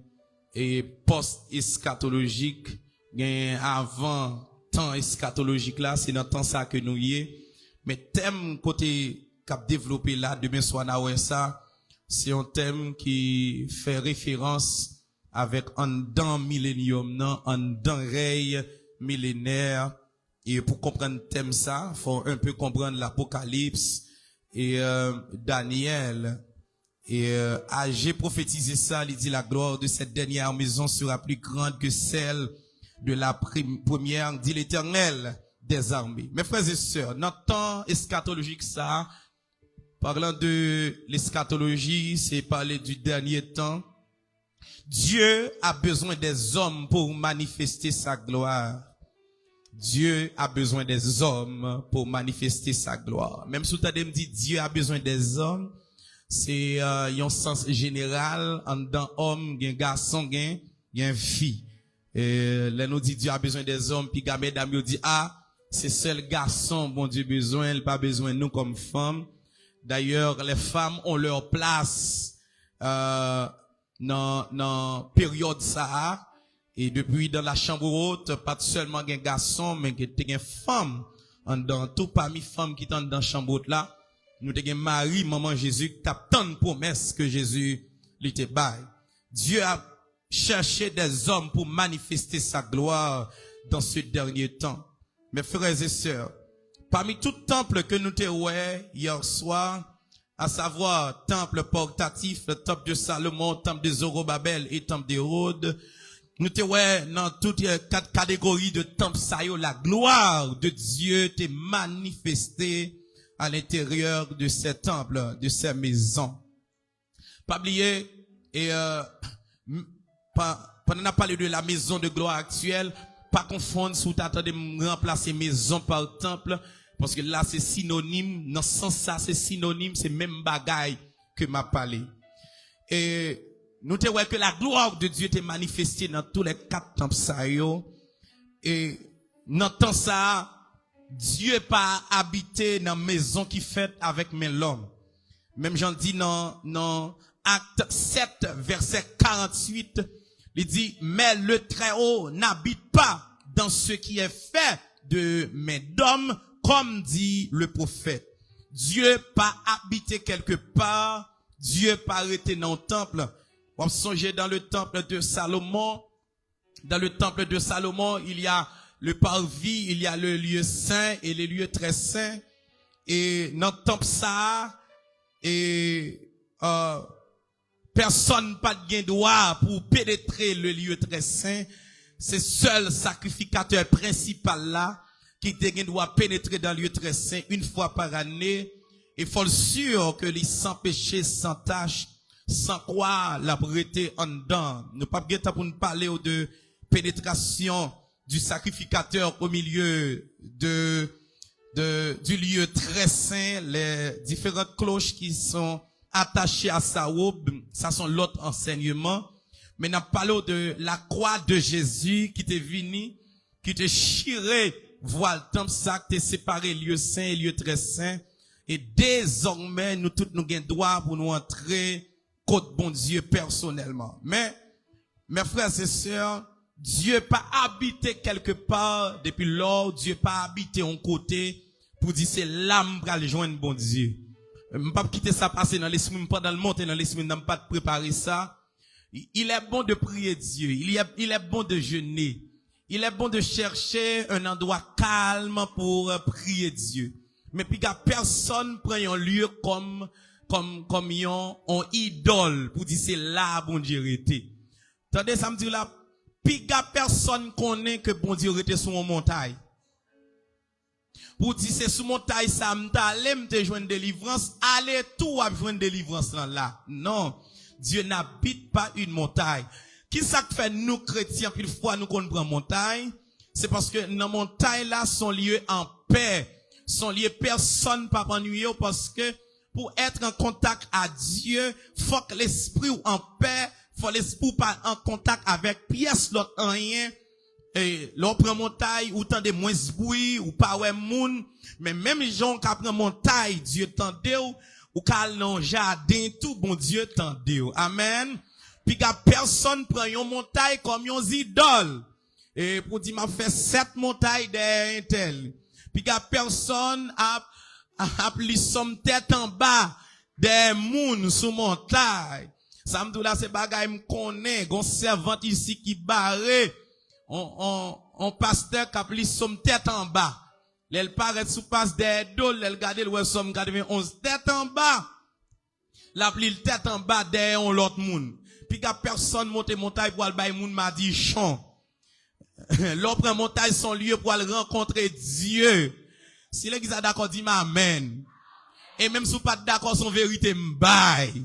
et post-eschatologique, gagner avant temps eschatologique là, c'est dans le temps ça que nous y est. Mais thème côté cap développé là, demain soir, na ouais ça, c'est un thème qui fait référence avec un dans millénium, non, un dans règne millénaire. Et pour comprendre le thème ça, faut un peu comprendre l'Apocalypse et Daniel. Et j'ai prophétisé ça, il dit la gloire de cette dernière maison sera plus grande que celle de la première, dit l'Éternel des armées. Mes frères et sœurs, notre temps eschatologique ça, parlant de l'eschatologie, c'est parler du dernier temps. Dieu a besoin des hommes pour manifester sa gloire. Dieu a besoin des hommes pour manifester sa gloire. Même si tu me dit Dieu a besoin des hommes, c'est un sens général. En dedans homme, il y a un garçon, il y a une fille. Et là nous dit Dieu a besoin des hommes, puis mesdames nous dit c'est seul garçon bon Dieu besoin, il pas besoin de nous comme femmes. D'ailleurs, les femmes ont leur place dans période ça. Et depuis dans la chambre haute, pas seulement un garçon, mais une femme. Dans tout parmi femmes qui sont dans la chambre haute là, nous avons Marie, maman Jésus, qui a tant de promesses que Jésus lui te baille. Dieu a cherché des hommes pour manifester sa gloire dans ce dernier temps. Mes frères et sœurs, parmi tout temple que nous avons hier soir, à savoir temple portatif, le temple de Salomon, temple de Zorobabel et temple d'Hérode, nous te dans toutes les quatre catégories de temple sayo, la gloire de Dieu t'est manifestée à l'intérieur de ces temples, de ces maisons. Pas oublier, et pendant qu'on a parlé de la maison de gloire actuelle, pas confondre si vous t'attendez de remplacer maison par temple, parce que là c'est synonyme, dans ce sens ça c'est synonyme, c'est même bagaille que m'a parlé. Et nous te voyons que la gloire de Dieu t'est manifestée dans tous les quatre temples ça yo. Et dans temps ça, Dieu pas habité dans maison qui fait avec mes l'homme. Même j'en dis dans Acte 7 verset 48, il dit mais le Très-Haut n'habite pas dans ce qui est fait de mes d'hommes, comme dit le prophète. Dieu pas habité quelque part, Dieu pas arrêté dans le temple. On songe dans le temple de Salomon. Dans le temple de Salomon, il y a le parvis, il y a le lieu saint et les lieux très saints. Et dans le temple ça, et personne pas de droit pour pénétrer le lieu très saint. C'est seul sacrificateur principal là qui te doit pénétrer dans le lieu très saint une fois par année. Il faut sûr que les sans péché, sans tâche, sans quoi la prêter en dedans. Nous pas bien pour nous parler de pénétration du sacrificateur au milieu du lieu très saint, les différentes cloches qui sont attachées à sa robe, ça sont l'autre enseignement. Mais nous parlons de la croix de Jésus qui t'est venu, qui t'est chiré, voile temple ça, qui t'est séparé lieu saint et lieu très saint. Et désormais, nous tous nous avons droit pour nous entrer côté bon Dieu personnellement. Mais, mes frères et sœurs, Dieu pas habité quelque part depuis lors, Dieu pas habité en côté pour dire c'est l'âme pour aller joindre bon Dieu. Je pas quitter ça passer dans l'esprit, pas dans le monter dans l'esprit, n'a pas préparer ça. Il est bon de prier Dieu, il est bon de jeûner, Il est bon de chercher un endroit calme pour prier Dieu. Mais puis que personne prend un lieu comme un idole pour dire c'est là bon Dieu était. Attendez, ça me dit là, puis que personne connaît que bon Dieu était sur une montagne. Pour dire c'est sur montagne ça m'te joindre délivrance, allez tout à joindre délivrance là. Non, Dieu n'habite pas une montagne. Qui ça fait nous chrétiens puis fois nous qu'on prend montagne, c'est parce que dans montagne là son lieu en paix, son lieu personne pas ennuyer parce que pour être en contact à Dieu, faut que l'esprit ou en paix, faut l'esprit pas en contact avec pièce l'autre rien. Et l'on prend montagne ou tant de moins bruit ou pas ouais moun, mais même gens qui prend montagne, Dieu tendait ou kal nan jardin tout bon Dieu tendait. Amen. Puis que personne prend une montagne comme une idole. Et pour dire m'a fait 7 montagnes d'un tel. Puis que personne a appelé son tête en bas des moun sous montagne. Ça me dit là c'est bagay me connaît, gon servante ici qui barré. On pasteur qui appelé son tête en bas. Elle paraît sous passe des dol, elle garde le somme 91 tête en bas. L'appli tête en bas derrière l'autre moun. Puis que personne monte montagne pour aller moun m'a dit chant. L'autre montagne son lieu pour aller rencontrer Dieu. Si l'église a d'accord dit amen. Et même si vous pas d'accord son vérité m'baille.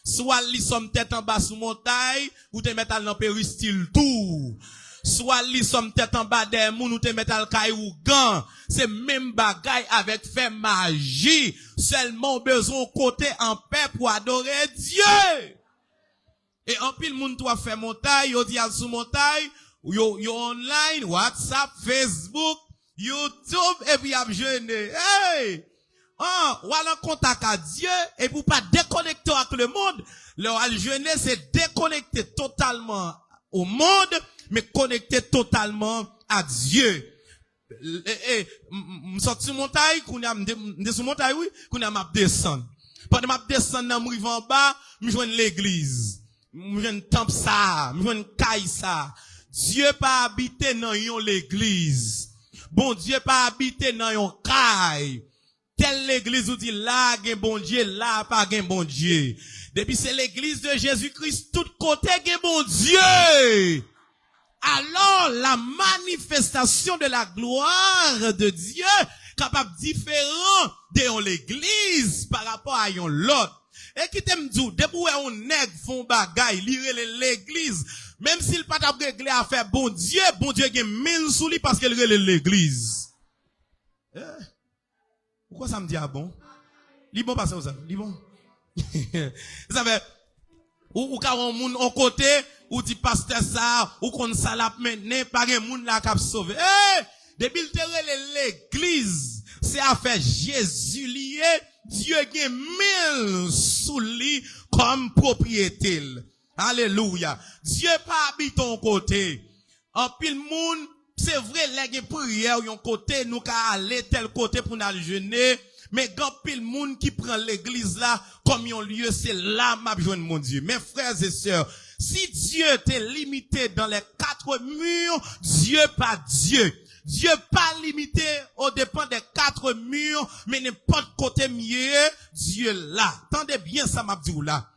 Soit li somme tête en bas sous montagne ou te mettre dans péristyle tout. Soit li somme tête en bas des moun ou te mettre al kay ou gant. C'est même bagaille avec fait magie. Seulement besoin côté en paix pour adorer Dieu. Et en pile moun toi fait montagne, yo dit al sous montagne, yo online, WhatsApp, Facebook, YouTube et puis a jeûné. Hey! Ou aller en contact à Dieu et pour pas déconnecter avec le monde, le jeûner c'est déconnecter totalement au monde mais connecter totalement à Dieu. M'sorti montagne, qu'on a sous montagne oui, qu'on a m'a descendre. Pendant m'a descendre dans m'rive en bas, m'joindre l'église. M'joindre temple ça, m'joindre caille ça. Dieu pas habiter dans yon l'église. Bon Dieu pas habiter dans yon caille. Telle l'église où dit là gen bon Dieu, là pas gen bon Dieu. Depuis c'est l'église de Jésus-Christ, tout côté gen bon Dieu. Alors la manifestation de la gloire de Dieu capable différent de l'église par rapport à yon l'autre. Et qui t'aime dit, depuis on nèg font bagay, lire l'église, même s'il pas t'a réglé à faire bon Dieu gen mine sous lui parce qu'il relève l'église. Pourquoi ça me dit ah bon? Li bon passer ça, li bon. Vous savez, ou ka on moun on côté ou dit pasteur ça ou kon ça l'a mener pas gen moun la k'ap sauver. Depuis l'église, c'est affaire Jésus lié, Dieu gen mille sous lui comme propriété. Alléluia. Dieu pas habite ton côté. En pile moun, c'est vrai les prière yon côté nous ka aller tel côté pour nous jeûner. Mais quand pile monde qui prend l'église là, comme un lieu, c'est là m'a joindre mon Dieu. Mes frères et sœurs, si Dieu t'est limité dans les 4 murs, Dieu pas Dieu. Dieu pas limité au dépend des 4 murs, mais n'importe côté mieux, Dieu là. Tendez bien ça m'a dit là.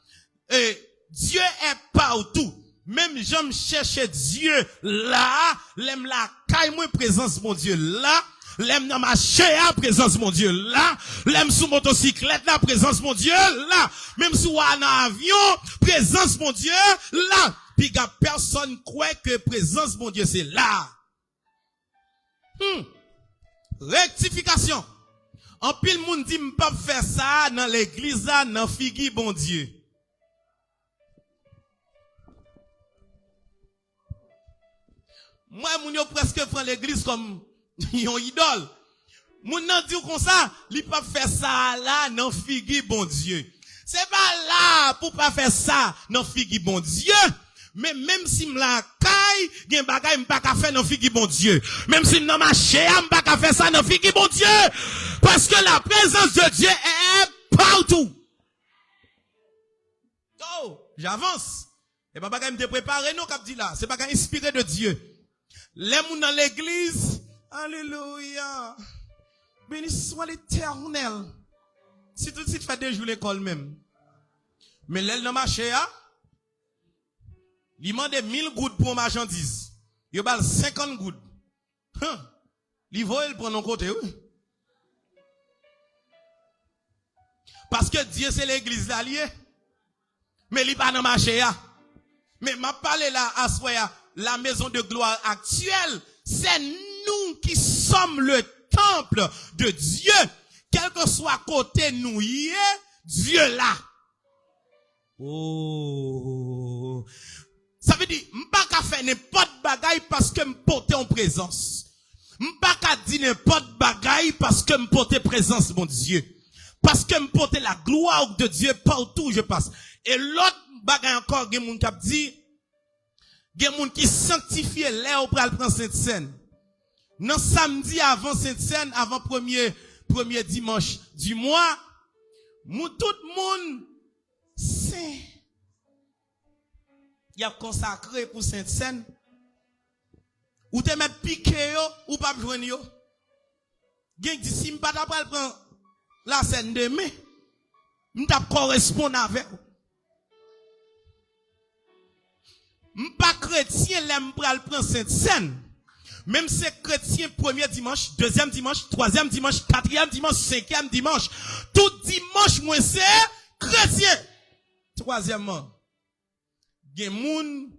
Et Dieu est partout. Même j'aime chercher Dieu là, l'aime la caille moi présence mon Dieu là. L'aime dans ma chair, présence mon Dieu là. L'aime sous motocyclette, la présence mon Dieu là. Même sous un avion, présence mon Dieu là. Puis que personne croit que présence mon Dieu c'est là. Rectification. En pile monde dit m'pas faire ça dans l'église là, dans figi bon Dieu. Moi moun yo presque prend l'église comme yon idole. Moun nan dit comme ça, li pas faire ça là nan figi bon Dieu. C'est pas là pour pas faire ça nan figi bon Dieu. Mais même si m'la caille, gen bagay m'pa ka faire nan figi bon Dieu. Même si m'nan marché, m'pa ka faire ça nan figi bon Dieu. Parce que la présence de Dieu est partout. Oh, j'avance. Et pas bagay m'te préparé non k'ap dit là, c'est bagay inspiré de Dieu. Les gens dans l'église, alléluia. Béni soit l'Éternel. Si tout de suite fait 2 jours l'école même. Mais l'aile dans marché, il demande 1000 gouttes pour marchandise. Il a 50 gouttes. Il va le prendre en côté, oui. Parce que Dieu c'est l'église l'allié. Mais il n'est pas dans marché. Mais m'a parlé là à soya, la maison de gloire actuelle, c'est nous qui sommes le temple de Dieu. Quel que soit côté nous y est, Dieu là. Oh. Ça veut dire, m'pas qu'à faire n'importe bagaille parce que m'porte en présence. M'pas qu'à dire n'importe bagaille parce que m'porte présence, mon Dieu. Parce que m'porte la gloire de Dieu partout où je passe. Et l'autre bagaille encore, il y a moun qui dit, il y a moun qui sanctifie l'air pour aller prendre Sainte Seine. Non, samedi avant Sainte Seine, avant premier dimanche du mois, tout le monde, c'est, il y a consacré pour Sainte Seine. Ou te mettre piqué yo, ou pas joindre yo. Gen dit si m'pas pas prendre la scène demain, m't'a correspondre avec. M'pas chrétien l'aime pral prendre Sainte Seine. Même si chrétien premier dimanche, deuxième dimanche, troisième dimanche, quatrième dimanche, cinquième dimanche, tout dimanche moi c'est chrétien. Troisièmement, gen moun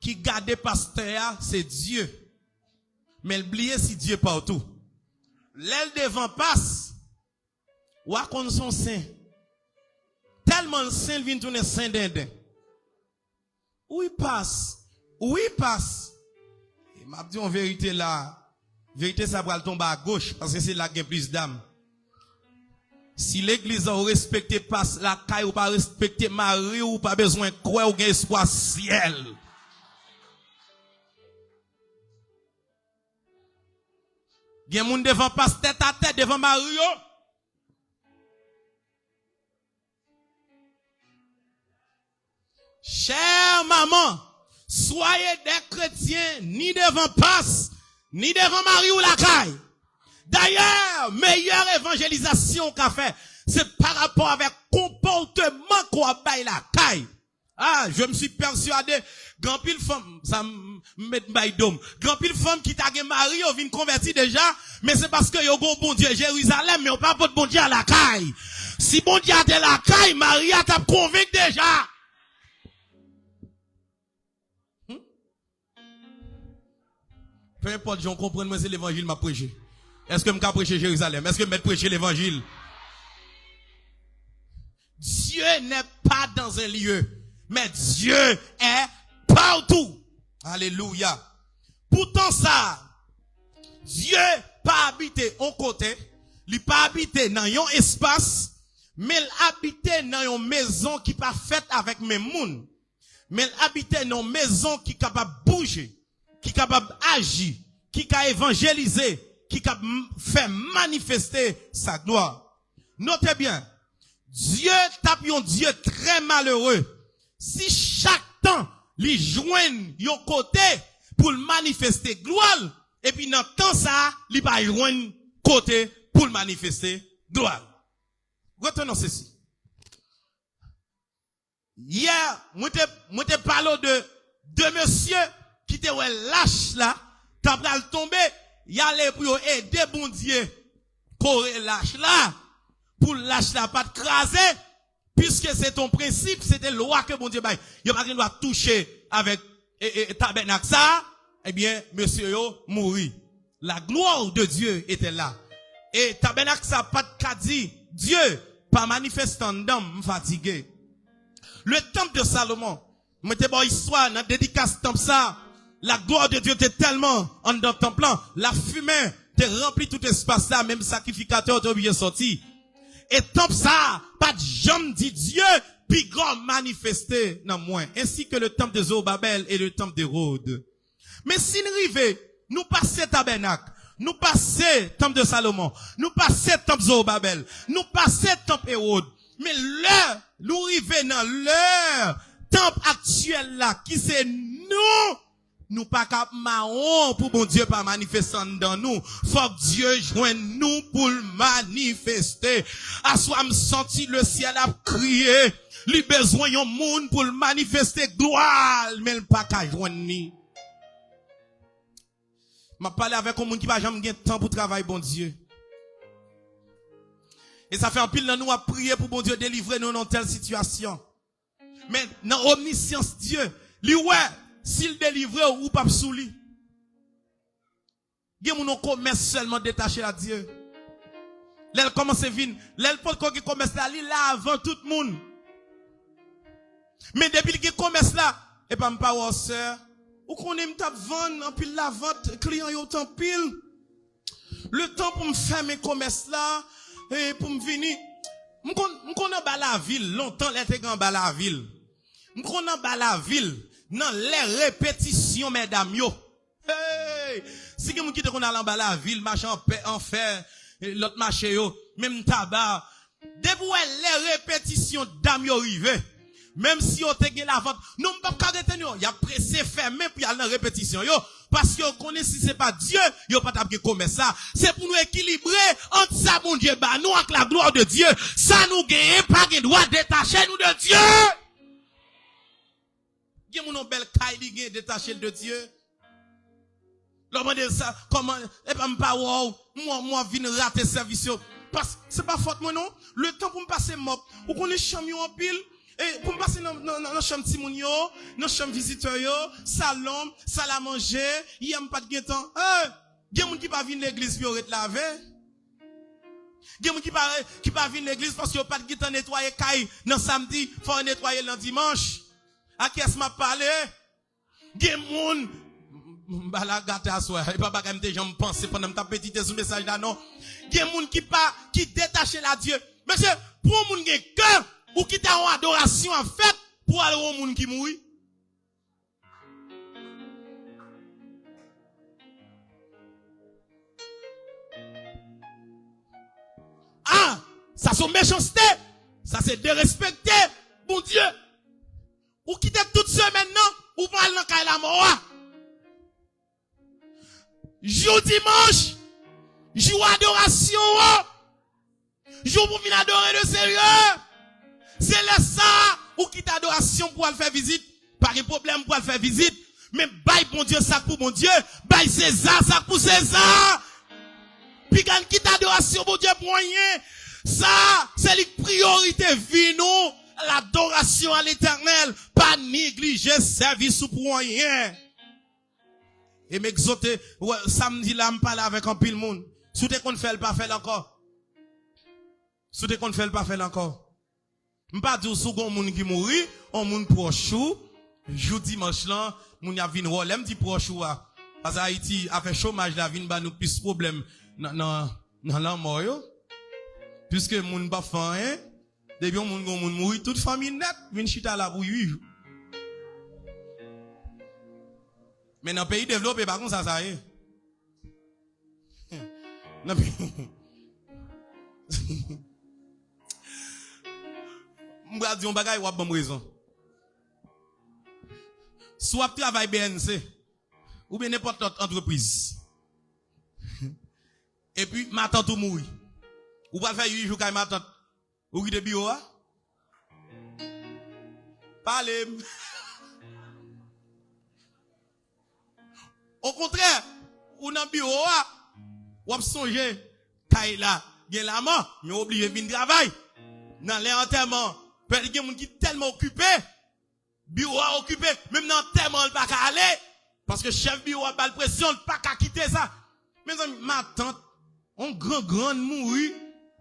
qui garde pasteur, c'est Dieu. Mais oubliez si Dieu partout. L'aile devant passe, ou à qu'on son saint. Tellement le saint vient tourner saint dindin. Où il passe? Où il passe? Il m'a dit en vérité là, vérité ça va tomber à gauche, parce que c'est là qu'il y a plus d'âme. Si l'église a respecté passe la caille ou pas respecté Marie ou pas besoin de croire ou gain espoir ciel. Il y a moun devant passe tête à tête devant Mario. Chère maman, soyez des chrétiens ni devant passe, ni devant Marie ou la caille. D'ailleurs, meilleure évangélisation qu'a fait, c'est par rapport avec comportement qu'on a bail la caille. Ah, je me suis persuadé, grand pile femme, ça met bail d'homme. Grand pile femme qui t'a gagné mari, on vient convertir déjà, mais c'est parce que yo gon bon Dieu Jérusalem, mais on pas de bon Dieu à la caille. Si bon Dieu a de la caille, Maria t'a convaincu déjà. Peu importe, j'en comprends, moi c'est l'évangile m'a prêché. Est-ce que je peux prêcher Jérusalem? Est-ce que je peux prêcher l'évangile? Dieu n'est pas dans un lieu, mais Dieu est partout. Alléluia. Pourtant ça, Dieu pas habité en côté, il pas habité dans un espace, mais il habite dans une maison qui pas faite avec mes mouns. Mais il habite dans une maison qui est capable de bouger, qui est capable d'agir, qui est capable d'évangéliser, qui fait manifester sa gloire. Notez bien, Dieu tape un Dieu très malheureux. Si chaque temps, il joigne un côté pour manifester gloire, et puis dans le temps ça, il va joindre côté pour manifester gloire. Retenons ceci. Hier, moi te parlé de deux messieurs qui étaient lâches là, t'as pral tomber. Y allait pour aider bon Dieu coré lâche là pour lâche là pas de craser puisque c'est ton principe, c'était loi que bon Dieu bail. Y pas doit toucher avec tabernacle ça, eh bien monsieur yo mouri. La gloire de Dieu était là. Et tabernacle ça pas de kadi, Dieu pas manifestant d'homme fatigué. Le temple de Salomon, mettez bon histoire dans dédicace temple ça. La gloire de Dieu était tellement en dans le temple, la fumée te remplit tout espace là, même sacrificateur te bien sorti. Et temple ça, pas de jambe dit Dieu, puis grand manifesté non moins, ainsi que le temple de Zorobabel et le temple d'Hérode. Mais si nous arrivons, nous passons tabernacle, nous passons temple de Salomon, nous passons temple Zorobabel, nous passons temple Hérode. Mais l'heure, nous arrivons dans l'heure temple actuel là, qui c'est nous. nous pas cap maon pour bon Dieu pas manifestant dans nous. Faut que Dieu joigne nous pour le manifester. À soi me senti le ciel a crié. Li besoin yon monde pour le manifester gloire, mais le pas qu'à joindre ni. M'a parlé avec un monde qui va jamais gagner temps pour travailler bon Dieu. Et ça fait un pile dans nous à prier pour bon Dieu délivrer nous dans telle situation. Mais dans omniscience Dieu, lui ouais, s'il délivre ou pas sous lui. Gen moun commerce seulement détaché à Dieu. L'elle commence à venir, l'elle peut qu'on commerce là, li là avant tout le monde. Mais depuis que commerce là, et pas m'pa ou sœur, ou qu'on aime t'a vendre en pile la vente, client yo tant pile. Le temps pour me faire mes commerces là, et pour me venir, m'kon ba la ville, longtemps l'été grand ba la ville. M'kon ba la ville, dans les répétitions mesdames yo. Hey, si quelqu'un qui te qu'on a dans la ville, marche en fer, l'autre marché yo, même tabac. Depuis les répétitions dame yo rivé. Même si on te gen la vente, non pas arrêter nous, y a pressé fermé puis y a la répétition yo parce que on connaît si c'est pas Dieu, yo pas t'a comme ça. C'est pour nous équilibrer entre ça bon Dieu ba nous avec la gloire de Dieu. Ça nous gagne pas gen droit détacher nous de Dieu. Gen mon belle caille li gen détacher de Dieu. L'homme de ça comment et pas m'pa wow, moi vinn rater service parce que c'est pas faute moi non. Le temps pour me passer mop, ou qu'on est chamion en pile. Et pour me passer dans la chambre Timoun yo, dans la chambre visiteur yo, salon, salle à manger, il y a pas de temps. Il y a des gens qui pas venir l'église pour être lavé. Il y a des gens qui pas venir l'église parce qu'il n'y a pas de temps nettoyer caille dans samedi, faut nettoyer le dimanche. À qui est-ce m'a parlé? Il y a des gens la gâte à soi, et pas bagam des gens penser pendant ta petite ce message là non. Il y a des gens qui détachent la Dieu. Monsieur, pour moun gen cœur ou qui t'a en adoration en fait pour aller au monde qui mourit. Ah, ça c'est méchanceté, ça c'est dérespecter, bon Dieu. Ou quitter toute semaine maintenant, ou pas aller dans la mort. Jour dimanche, jour adoration, jour pour venir adorer le Seigneur. C'est là ça, ou quitte adoration pour aller faire visite, pas de problème pour aller faire visite, mais bail bon Dieu, ça pour bon Dieu, bail César, ça pour César. Puis quand quitte adoration, bon Dieu, pour rien, ça, c'est la priorité, vie nous, l'adoration à l'éternel, pas négliger service pour rien. Et m'exhorter, ouais, samedi là, me parle avec un pile monde. Sous te qu'on fait, pas fait encore. Sous te qu'on fait, pas fait encore. M'pas dire sous gon moun qui mouri, on moun proche jour dimanche là, moun y a vinn rôle, m'di proche wa. Parce que Haïti a fait chômage la vinn ba nous plus problème dans la mort yo. Puisque moun pas fan hein, depuis moun gon moun mouri toute famille net, vinn chita la pour 8 jours. Mais dans pays développé par contre ça y est. Non m'ba di on bagay ou bon raison. Soit travail BNC ou bien n'importe autre entreprise. Et puis ma tante ou mourir. Ou pas faire 8 jours kay ma tante. Ou qui de bio a? Parlez. Au contraire, ou dans bio a, ou songer kay la, gen la mort, mais obligé venir travail. Dans les enterrements il y a des gens qui sont tellement occupés, bureau a occupé, même dans tellement il pas qu'à aller, parce que chef bureau a pas de pression, il pas qu'à quitter ça. Mais ma tante, on grand mouri,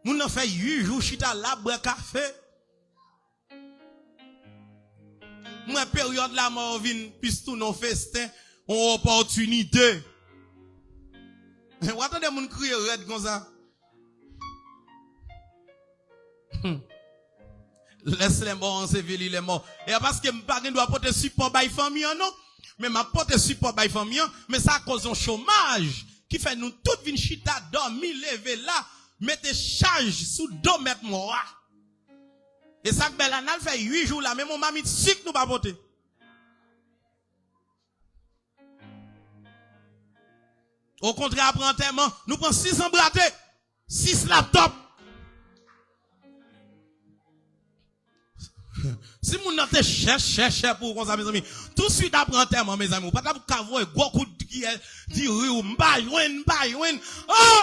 on a fait 8 jours, chita là, boire café. Moi, période la mort vient, puis tout nos festins, on opportunité. Vous attendez, mon crier red comme ça. Laisse les morts ensevelir les morts. Et parce que je ne dois pas porter support by famille, non. Mais je porte support by famille, mais ça cause un chômage qui fait nous toutes vin chita dormir, lever là, mettre charge sous 2 mètres mort. Et ça que belle anal fait 8 jours là, mais mon mamie sucre nous pas porter. Au contraire, après enterrement, nous prenons 6 embratés, 6 laptops. Si vous n'avez cherché pour qu'on mes amis, tout de suite après enterrement, mes amis, pas pour qu'avoir un gros coup de qui est dit ou m'bayouen. Oh!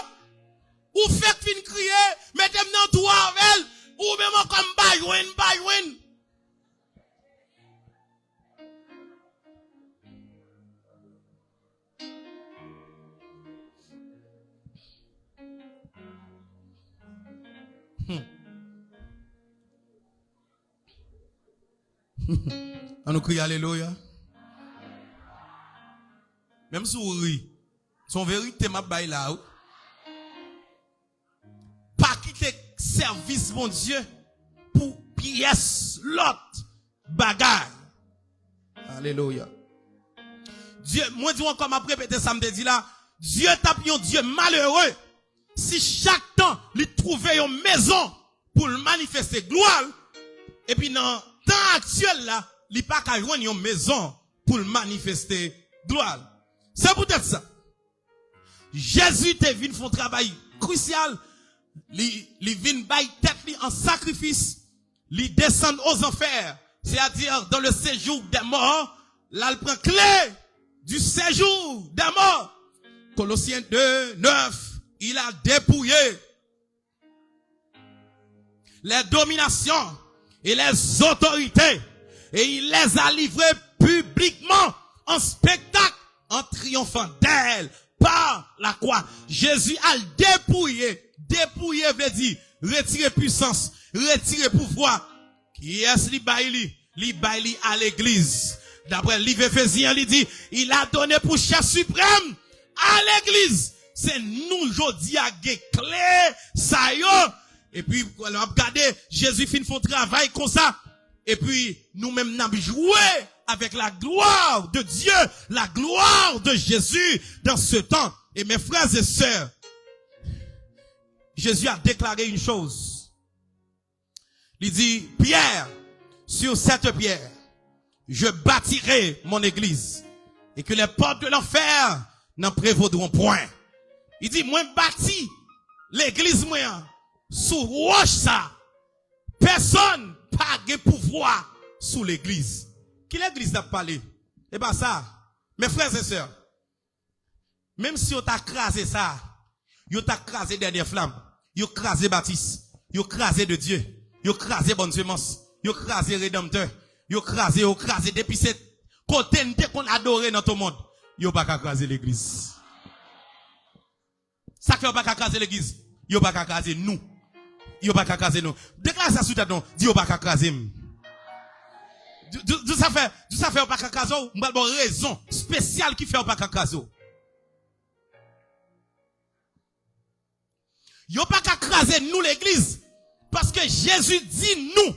Ou faites fin crier, mettez-moi dans tout avec, ou même comme bayouen. On nous crie alléluia. Même si vous riez, son vérité m'a baillé là. Pas quitter service, mon Dieu, pour pièce l'autre bagarre. Alléluia. Dieu, moi dis encore m'a répété ça me dit là, Dieu tape un Dieu malheureux. Si chaque temps, il trouvait une maison pour manifester gloire, et puis dans le temps actuel là, il pas qu'à joindre une maison pour manifester gloire. C'est peut-être ça. Jésus te venu faire un travail crucial. Il vient bailler tête en sacrifice. Il descend aux enfers. C'est-à-dire dans le séjour des morts. Là, il prend clé du séjour des morts. Colossiens 2, 9. Il a dépouillé les dominations et les autorités. Et il les a livrées publiquement en spectacle, en triomphant d'elles par la croix. Jésus a dépouillé. Dépouillé veut dire retirer puissance, retirer pouvoir. Qui est-ce li baili à l'église? D'après le livre Éphésiens, il dit, il a donné pour chef suprême à l'église. C'est nous aujourd'hui à clé, ça y est. Et puis, on a regardé, Jésus fin son travail comme ça. Et puis, nous-mêmes, nous avons joué avec la gloire de Dieu, la gloire de Jésus dans ce temps. Et mes frères et sœurs, Jésus a déclaré une chose. Il dit, Pierre, sur cette pierre, je bâtirai mon église. Et que les portes de l'enfer n'en prévaudront point. Il dit, moi bâti l'église, moi, sous roche ça. Personne pas de pouvoir sous l'église. Qui l'église n'a parlé? Eh bien ça, mes frères et sœurs, même si on t'a crasé ça, on t'a crasé dernière flamme, on t'a crasé Baptiste, on t'a crasé de Dieu, on t'a crasé bonne semence, on t'a crasé rédempteur, on t'a crasé depuis cette côté qu'on adore dans tout le monde, on pas crasé l'église. Ça fait pas crasé l'église, on pas crasé nous. Yo pas craser nous. Déclare ça sous ta nom. Dis yo pas craser. D'où ça fait pas craser, m'ba bon raison spéciale qui fait pas craser. Yo pas craser nous l'église parce que Jésus dit nous.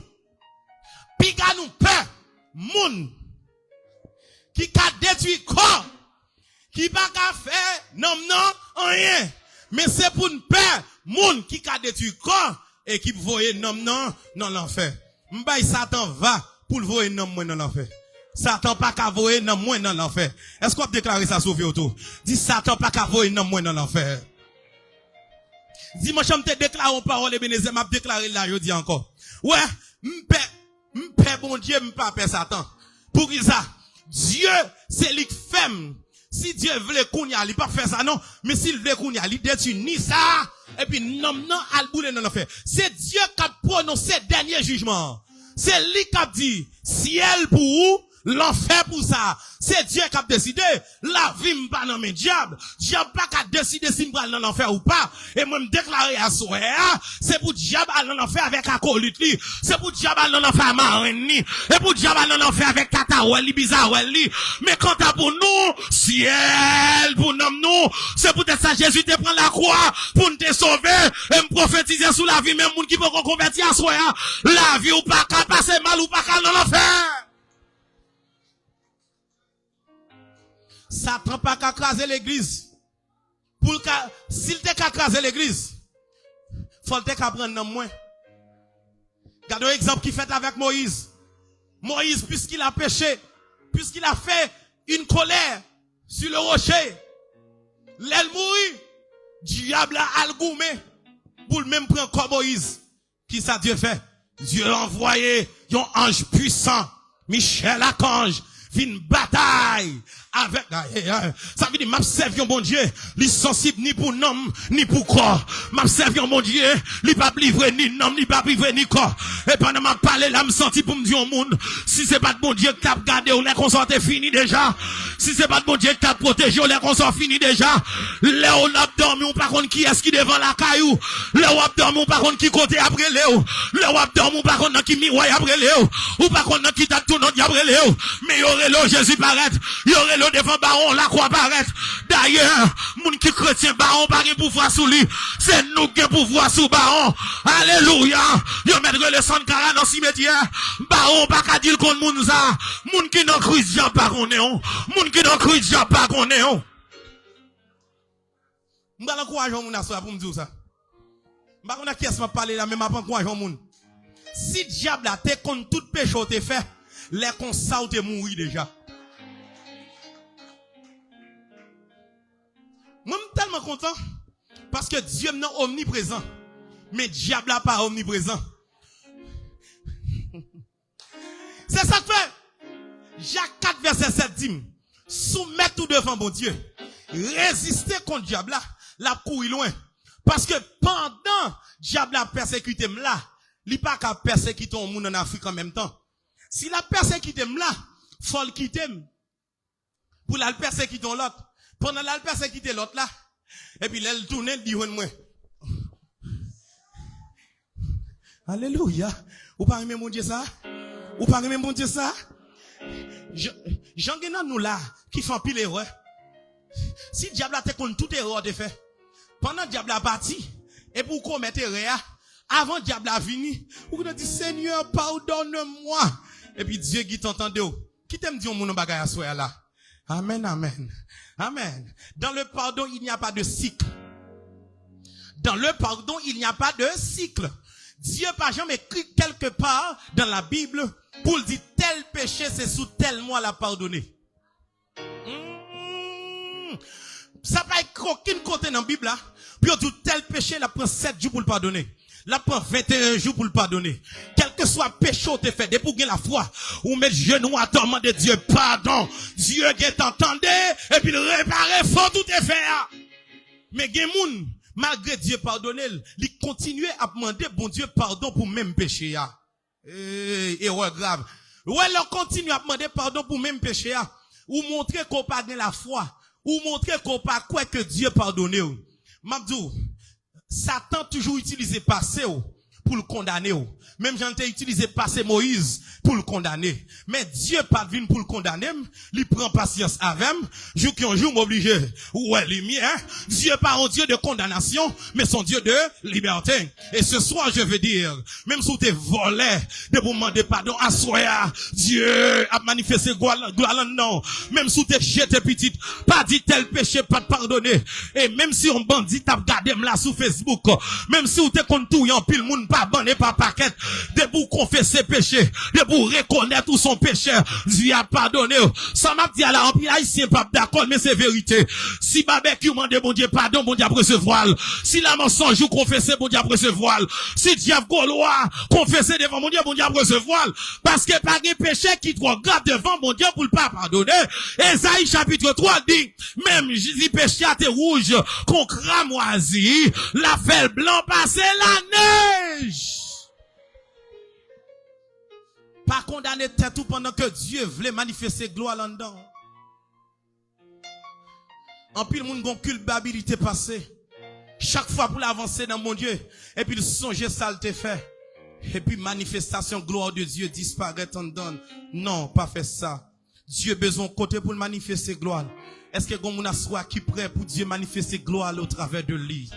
Piga nous peur moun qui ka détruit corps qui pas ka faire non rien. Mais c'est pour nous peur moun qui ka détruit corps et qui voyait non l'enfer. M'bay Satan va pour le voyer non moi dans l'enfer. Satan pas qu'à voyer non moi dans l'enfer. Est-ce qu'on peut déclarer ça sauvé autour? Dis Satan pas qu'à voyer non moi dans l'enfer. Dis moi j'aime te déclarer en parole Ebenezer m'a déclaré là je dis encore. Ouais, m'pè bon Dieu m'pas pè Satan. Pour qui ça? Dieu c'est lui qui fait. Si Dieu voulait qu'on y a, il pas faire ça non, mais s'il veut qu'on y a, il détruit ni ça. Et puis, non, al boule dans l'enfer. C'est Dieu qui a prononcé dernier jugement. C'est lui qui a dit, ciel pour vous, l'enfer pour ça. C'est Dieu qui a décidé, la vie m'pas dans mes diables. Diable pas qu'à décider si m'pas dans l'enfer ou pas. Et moi me déclarer à soi, c'est pour diable aller dans l'enfer avec acolyte li. C'est pour diable aller dans l'enfer marine li. Et pour diable aller dans l'enfer avec tataouel li, bizarre li. Mais quant à pour nous, ciel pour nous, c'est pour ça Jésus te prend la croix pour nous te sauver et me prophétiser sous la vie même moun qui peut convertir à soi. La vie ou pas qu'à passer mal ou pas qu'à dans l'enfer. Satan pas qu'à craser l'église. S'il te qu'à craser l'église, faut te qu'à prendre dans moins. Regardez l'exemple qu'il fait avec Moïse. Moïse, puisqu'il a péché, puisqu'il a fait une colère sur le rocher, L'aile mourir, diable a algoumé pour le même prendre comme Moïse. Qui ça Dieu fait? Dieu a envoyé un ange puissant, Michel Archange, fin bataille avec ça veut dire m'a servi un bon Dieu, li sensible ni pour nom ni pour corps. M'a servi un bon Dieu, li pas livrer ni nom ni pas livrer ni corps. Et pendant m'a parlé là me senti pour me dire au monde, si c'est pas de bon Dieu qui t'a gardé, on est consort fini déjà. Si c'est pas de bon Dieu qui t'a protégé, on est consort fini déjà. Là on a dormi, on par contre qui est-ce qui devant la caillou. Là on a dormi, on par contre qui côté après Léo. Là on a dormi, on par contre qui miroir après Léo. Ou par contre qui t'a tout notre après Léo. Mais y aurait là Jésus paraît, y aurait là devant baron la croix paraît. D'ailleurs, moun qui chrétien baron pas de pouvoir sous lui, c'est nous qui pouvoir sous baron. Alléluia. Yo mettre le sang de cara dans cimetière. Baron pas qu'à dire contre moun ça. Moun qui non chrétien pas connaît on. Moun qui non chrétien pas connaît on. M'ba l'encourager moun à pour me dire ça. M'ba connait qui est-ce m'a parler là même pas encourager moun. Si diable a te contre tout péché te fait, les qu'on ça ou te mourir déjà. Moi, je suis tellement content parce que Dieu n'est omniprésent, mais diable n'est pas omniprésent. C'est ça que fait. Jacques 4, verset 7 dit, soumettez tout devant mon Dieu. Résistez contre diable la courir loin. Parce que pendant diable a persécuté là, il n'a pas qu'à persécuter un monde en Afrique en même temps. Si la persécuté là, faut le quitter pour la persécuter l'autre. Pendant la persécuter l'autre là, et puis elle tourne, elle dit moi. Alléluia. Ou pas aimer mon Dieu ça? Ou pas aimer mon Dieu ça? J'en ai nous là qui font pile erreur. Si le diable a te contre toute erreur de fait, pendant le diable a parti, et pour commettre erreur, avant le diable a fini, vous dit Seigneur, pardonne-moi. Et puis Dieu qui t'entendait, qui t'aime dire mon bagay à soi là. Amen, amen. Amen. Dans le pardon, il n'y a pas de cycle. Dans le pardon, il n'y a pas de cycle. Dieu n'a jamais écrit quelque part dans la Bible pour dire tel péché, c'est sous tel mois la pardonner. Ça n'a pas écrit aucun côté dans la Bible là. Puis on dit tel péché, la prend 7 jours pour le pardonner. La prend 21 jours pour le pardonner. Quel que soit péché ou te fait, dès pour gagner la foi, ou mettre genou à demander Dieu pardon. Dieu qui t'entendait, et puis il réparait fort tout est fait. Mais gen moun, malgré Dieu pardonner, il continue à demander bon Dieu pardon pour même péché. Et ouais, grave. Ouais, il continue à demander pardon pour même péché. Ou montrer qu'on pas gagné la foi. Ou montrer qu'on pas quoi que Dieu pardonne. Mabdou, Satan toujours utilisé passé pour le condamner. Même j'en ai utilisé passé Moïse pour le condamner. Mais Dieu pas venu pour le condamner. Il prend patience avec. Jour qui un jour m'oblige. Ouais, lumière. Dieu pas un Dieu de condamnation, mais son Dieu de liberté. Et ce soir, je veux dire, même si tu es volé, de vous demander pardon à soi, Dieu a manifesté gloire non. Même si tu es jeté petite, pas dit tel péché, pas de pardonner. Et même si on bandit t'a regardé là sur Facebook, même si tu es contre tout, yon pile moun pas banné par paquet, de vous confesser péché, de vous reconnaître tout son péché, Dieu a pardonné. Ça m'a dit à la rempli haïtien pas d'accord, mais c'est vérité. Si barbecue demande bon Dieu pardon, bon Dieu recevoir. Si la mensonge ou confesser, bon Dieu recevoir. Si diable gaulois confesser devant mon Dieu, bon Dieu recevoir. Parce que pas de péché qui trop grave devant mon Dieu pour le pas pardonner. Esaïe chapitre 3 dit, même si péché à te rouge, qu'on cramoisi, la felle blanc passe la neige. Pas condamner tout pendant que Dieu voulait manifester gloire là-dedans. En pile monde gon culpabilité passée. Chaque fois pour l'avancer dans mon Dieu, et puis le songer ça le te fait. Et puis manifestation gloire de Dieu disparaît en donne. Non, pas fait ça. Dieu besoin côté pour manifester gloire. Est-ce que gon moun aswa qui prêt pour Dieu manifester gloire au travers de lui?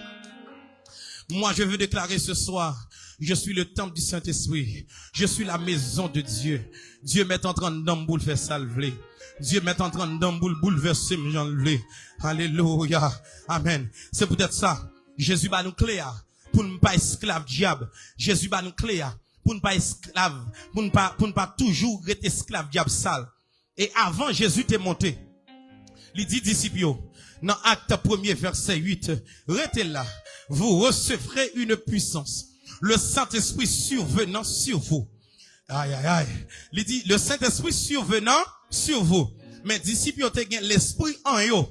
Moi, je veux déclarer ce soir, je suis le temple du Saint-Esprit. Je suis la maison de Dieu. Dieu met en train d'homme pour le faire salver. Dieu met en train d'homme pour le bouleverser, m'enlever. Alléluia. Amen. C'est peut-être ça. Jésus va nous clé pour ne pas esclave diable. Jésus va nous clé pour ne pas esclave, pour ne pas toujours être esclave diable sale. Et avant Jésus t'est monté, il dit disciples, Dans Acte 1er, verset 8, restez là. Vous recevrez une puissance. Le Saint-Esprit survenant sur vous. Aïe, aïe, aïe. Il dit, le Saint-Esprit survenant sur vous. Mais disciples ont l'Esprit en eux.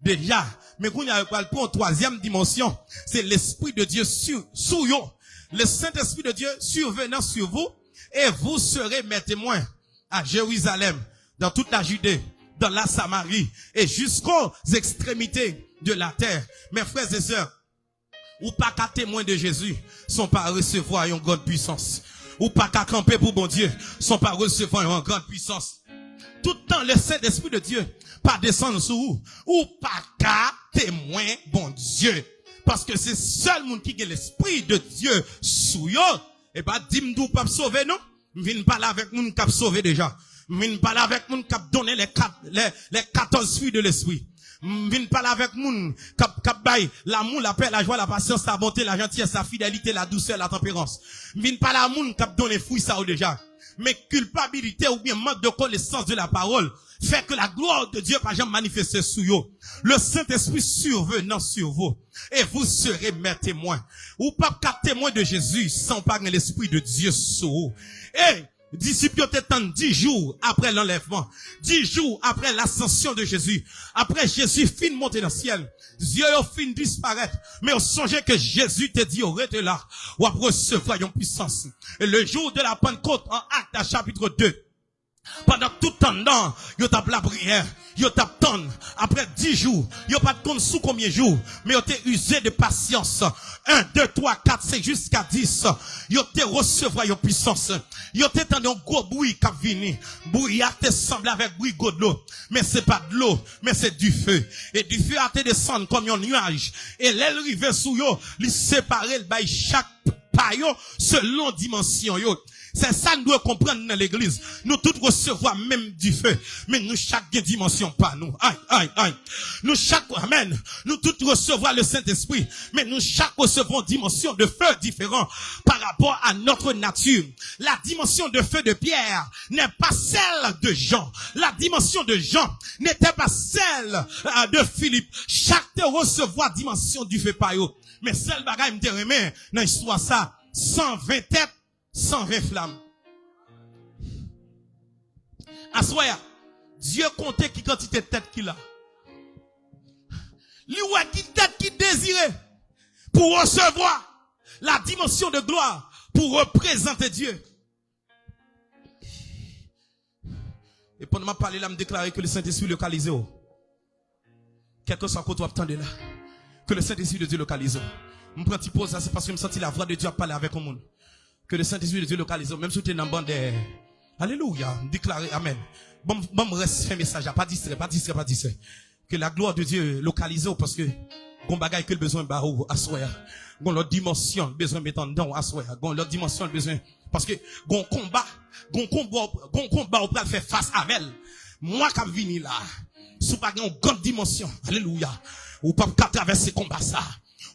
Déjà. Mais qu'on a pas pour une troisième dimension. C'est l'Esprit de Dieu sous eux. Le Saint-Esprit de Dieu survenant sur vous. Et vous serez mes témoins à Jérusalem, dans toute la Judée, dans la Samarie, et jusqu'aux extrémités de la terre. Mes frères et sœurs, ou pas qu'à témoins de Jésus, sont pas recevoir une grande puissance. Ou pas qu'à camper pour bon Dieu, sont pas recevoir une grande puissance. Tout le temps, le Saint-Esprit de Dieu, pas descendre sur vous, ou pas qu'à témoin bon Dieu. Parce que c'est seul monde qui a l'Esprit de Dieu sous eux. Et pas dis-moi pas sauver, non? Viens pas là avec moun qui sauvé déjà. Viens pas là avec moun qui donné les 14 fruits de l'esprit. Viens pas là avec moun qui bail l'amour, la paix, la joie, la patience, la bonté, la gentillesse, la fidélité, la douceur, la tempérance. Viens pas là moun qui donné les fruits ça déjà. Mais culpabilité ou bien manque de connaissance de la parole fait que la gloire de Dieu pas jamais manifester sur vous. Le Saint-Esprit survenant sur vous. Et vous serez mes témoins. Ou pas qu'à témoin de Jésus sans pas l'Esprit de Dieu sur vous. Et disciples étant 10 jours après l'enlèvement, 10 jours après l'ascension de Jésus, après Jésus fin monter dans le ciel, Dieu a fin disparaître, mais on songeait que Jésus te dit, reste là, ou à recevoir une puissance. Et le jour de la Pentecôte, en Actes chapitre 2, pendant tout temps, yo tape la prière, yo tape ton, après 10 jours, yo pas de compte sous combien de jours, mais yo t'es usé de patience. 1, 2, 3, 4, 5, jusqu'à 10. Yo t'es recevoir yo puissance. Yo t'es dans un gros bruit qui vini. Bruit a te semble avec bruit de l'eau. Mais c'est pas de l'eau, mais c'est du feu. Et du feu a te descendre comme un nuage. Et l'aile rive sous yo, li séparer le bail chaque paillon selon dimension yo. C'est ça nous devons comprendre dans l'église. Nous tous recevoir même du feu. Mais nous chaque dimension pas nous. Aïe, aïe, aïe. Nous chaque, amen. Nous tous recevoir le Saint-Esprit. Mais nous chaque recevons dimension de feu différent par rapport à notre nature. La dimension de feu de Pierre n'est pas celle de Jean. La dimension de Jean n'était pas celle de Philippe. Chaque te recevoir dimension du feu par eux. Mais celle bagaille me remet dans l'histoire ça. 120 têtes. 120 flammes. Assoya, Dieu comptait qui quantité de tête qu'il a. Lui ouais qui tête qui désirait pour recevoir la dimension de gloire, pour représenter Dieu. Et pendant ma parler là, me déclarer que le Saint-Esprit localisé. Quelque soit qu'on doit attendre là. Que le Saint-Esprit de Dieu localisé. Je prends une pause là, c'est parce que je me sens la voix de Dieu à parler avec le monde. Que le Saint-Esprit de Dieu localise, même si tu es dans le bande. Alléluia, déclaré, amen. Bon, reste un message, pas distrait. Que la gloire de Dieu localise, parce que, gon bagay que le besoin barou, assoya. Gon l'autre dimension, besoin mettant dedans, assoya. Gon l'autre dimension, besoin, parce que, gon combat, on peut faire face à elle. Moi, qui vini là, sous pas une grande dimension, alléluia. Ou pas qu'à traverser combat ça.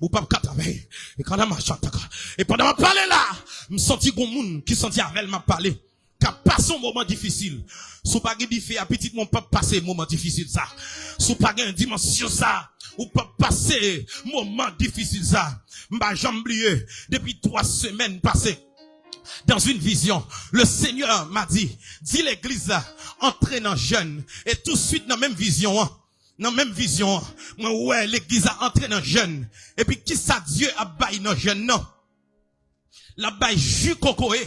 Ou pas qu'à traverser. Et quand et pendant ma parler là, me senti gon moun qui senti avec m'a parler. Qu'a passé un moment difficile. Sous pas gagné fait à petit mon pas passer moment difficile ça. Sous pas gagné dimension ça. Ou pas passer moment difficile ça. M'a jamais oublié depuis 3 semaines passées. Dans une vision, le Seigneur m'a dit l'église là, entraînant jeune. Et tout de suite dans la même vision, moi ouais, l'église a entraînant jeune. Et puis qui ça Dieu a baillé dans jeune non? La baille jus cocoé.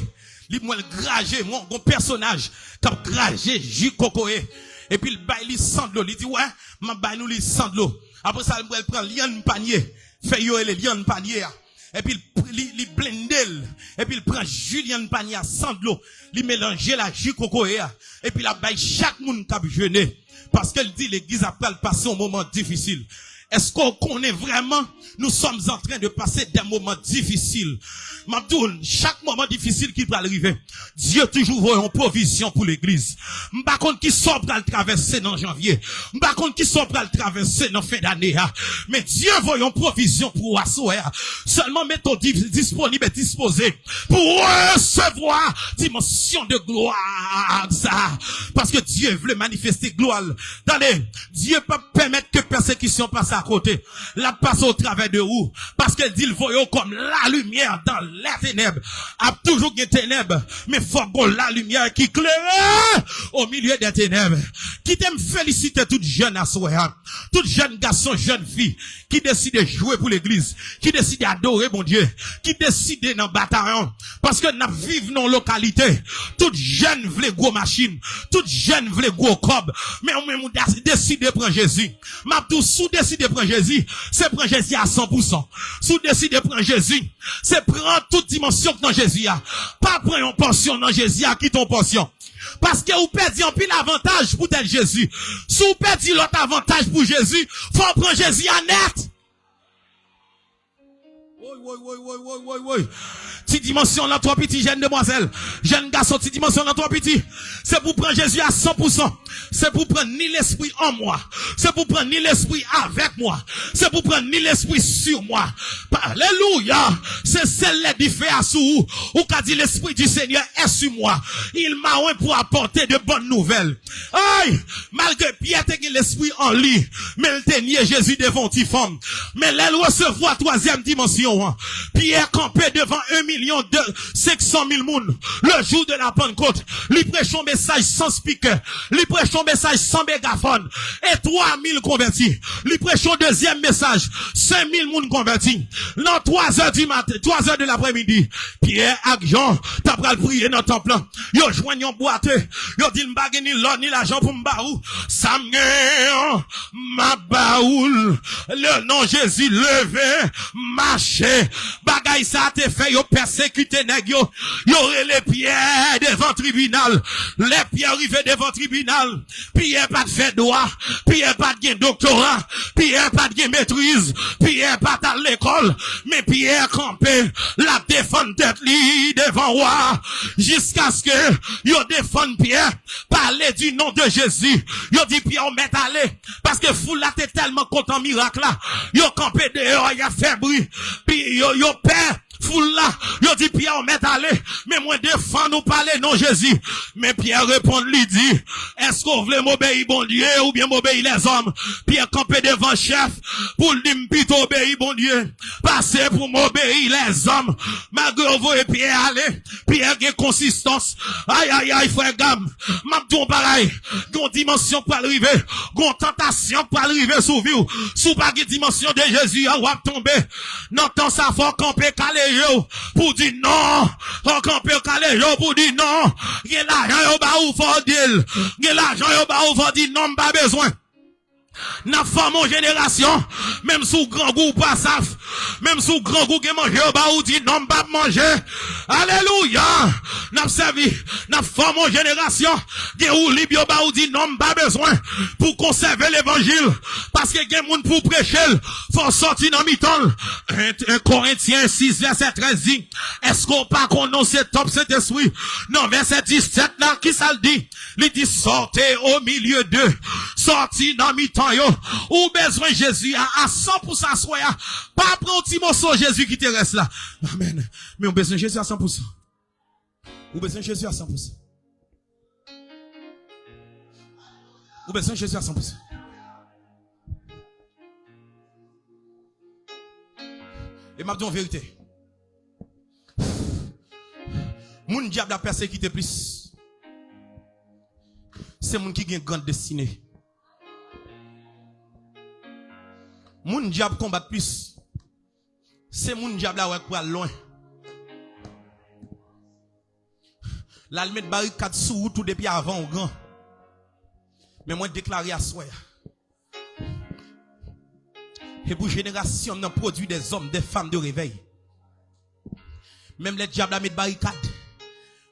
Li moi gragé mon personnage qui a gragé jus cocoé. Et puis le baille li sang de l'eau, il dit ouais, m'a baille nous li sang de l'eau. Après ça il prend liane panier, fait yo les liane panier. Et puis il blendel, et puis il prend Julien Pania sans de l'eau, il mélange la jus cocoé, et puis la baille chaque monde qui a jeûné, parce qu'elle dit l'église après le passer un moment difficile. Est-ce qu'on connaît vraiment, nous sommes en train de passer des moments difficiles. M'abdoul, chaque moment difficile qui va arriver, Dieu toujours voit une provision pour l'église. M'pa contre qui sort pour le traverser dans janvier. M'pa contre qui sort pour le traverser dans fin d'année. Mais Dieu voit une provision pour assoir. Seulement mettons disponible et disposé pour recevoir dimension de gloire. Ça. Parce que Dieu veut manifester gloire. Dieu peut permettre que persécution passe à côté. La passe au travers de vous. Parce qu'elle dit le voyons comme la lumière dans les ténèbres. A toujours des ténèbres. Mais faut qu'on la lumière qui claire au milieu des ténèbres. Qui t'aime féliciter toute jeune assoir. Toute jeune garçon, jeune fille. Qui décide de jouer pour l'église. Qui décide d'adorer mon Dieu. Qui décide dans bataillon. Parce que nous vivons dans localité. Toute jeune veut gros machine. Toute jeune veut gros cob. Mais on même décide de prendre Jésus. M'a tout sous décide de prendre Jésus. C'est prendre Jésus à 100%. Sous décide de prendre Jésus. C'est prendre toute dimension dans Jésus a. Pas prendre une portion dans Jésus a qui ton portion. Parce que vous perdez un pile avantage pour tel Jésus. Si vous perdez l'autre avantage pour Jésus, faut prendre Jésus à net. Oui. Ti dimension là, trois petits jeunes demoiselles. Jeunes garçons, ti dimension là, trois petits. C'est pour prendre Jésus à 100%. C'est pour prendre ni l'esprit en moi. C'est pour prendre ni l'esprit avec moi. C'est pour prendre ni l'esprit sur moi. Alléluia. C'est celle qui fait à sous. Ou qu'a dit l'esprit du Seigneur est sur moi. Il m'a oint pour apporter de bonnes nouvelles. Aïe. Malgré Pierre te l'esprit en lui. Mais il te nié Jésus devant ti femme. Mais elle recevoir troisième dimension. Pierre campé devant 1,5 million moun. Le jour de la Pentecôte. Lui prêche un message sans speaker. Lui prêche un message sans mégaphone. Et 3000 convertis. Lui prêche un deuxième message. 5000 moun convertis. Dans 3 heures du matin, 3 heures de l'après-midi. Pierre et Jean, t'as pris le prier dans le temple. Yo joignent boîte. Yo dit m'bagé ni l'or ni l'argent pour m'baou. Samuel, ma baoul. Le nom Jésus levé, marché. Bagay ça te fait yo persécuté nèg yo. Yo les Pierre devant tribunal. Les Pierre arrivé devant tribunal. Pierre pas de fait droit. Pierre pas de doctorat. Pierre pas de maîtrise. Pierre pas à l'école. Mais Pierre campé. La défendre tête li devant roi. Jusqu'à ce que yo défende Pierre. Parler du nom de Jésus. Yo dit Pierre met aller. Parce que foule là t'es tellement content miracle là. Yo campé dehors, y a fait bruit. Puis yo père. Foule là, yo dit Pierre met aller, mais moi défend nous parler non Jésus. Mais Pierre répond lui dit, est-ce qu'on veut m'obéir bon Dieu ou bien m'obéir les hommes? Pierre campé devant chef pour lui plutôt obéir bon Dieu. Passer pour m'obéir les hommes. Malgré vous et Pierre aller, Pierre qui consistance. Aïe frère gamme, m'abdon pareil. Gon dimension pour arriver, gon tentation pour arriver sous vous. Sous pas dimension de Jésus, on va tomber. Non tant ça faut camper calé pour dire non, on campe calé pour dire non, gen l'argent yo ba ou faut dire, gen l'argent yo ba ou faut dire non, pas besoin. N'a pas mon génération, même sous grand goût pas saf, même sous grand goût qui manger au bas ou dit non pas manger. Alléluia. N'a servi, n'a pas mon génération, qui ou libre au bas ou dit non pas besoin pour conserver l'évangile parce que gen moun pour prêcher, faut sortir dans mi-temps. 1 Corinthiens 6 verset 13 dit, est-ce qu'on pas connaît top cet esprit? Non, verset 17 là qui ça le dit? Il dit sortez au milieu d'eux, sorti dans mi-temps yo, ou besoin Jésus à 100% soya, pas prendre un petit morceau Jésus qui te reste là. Amen. Mais on besoin Jésus à 100%. Ou besoin Jésus à 100%. Ou besoin Jésus à 100%. Et m'a dit en vérité. Moun diable a persécuté plus. C'est moun qui a une grande destinée. Moun diable combat plus. C'est moun diable là pour aller loin. Là, il met barricade sous tout depuis avant au grand. Mais moi déclaré à soi. Et pour génération, on produit des hommes, des femmes de réveil. Même les diables mettent barricade.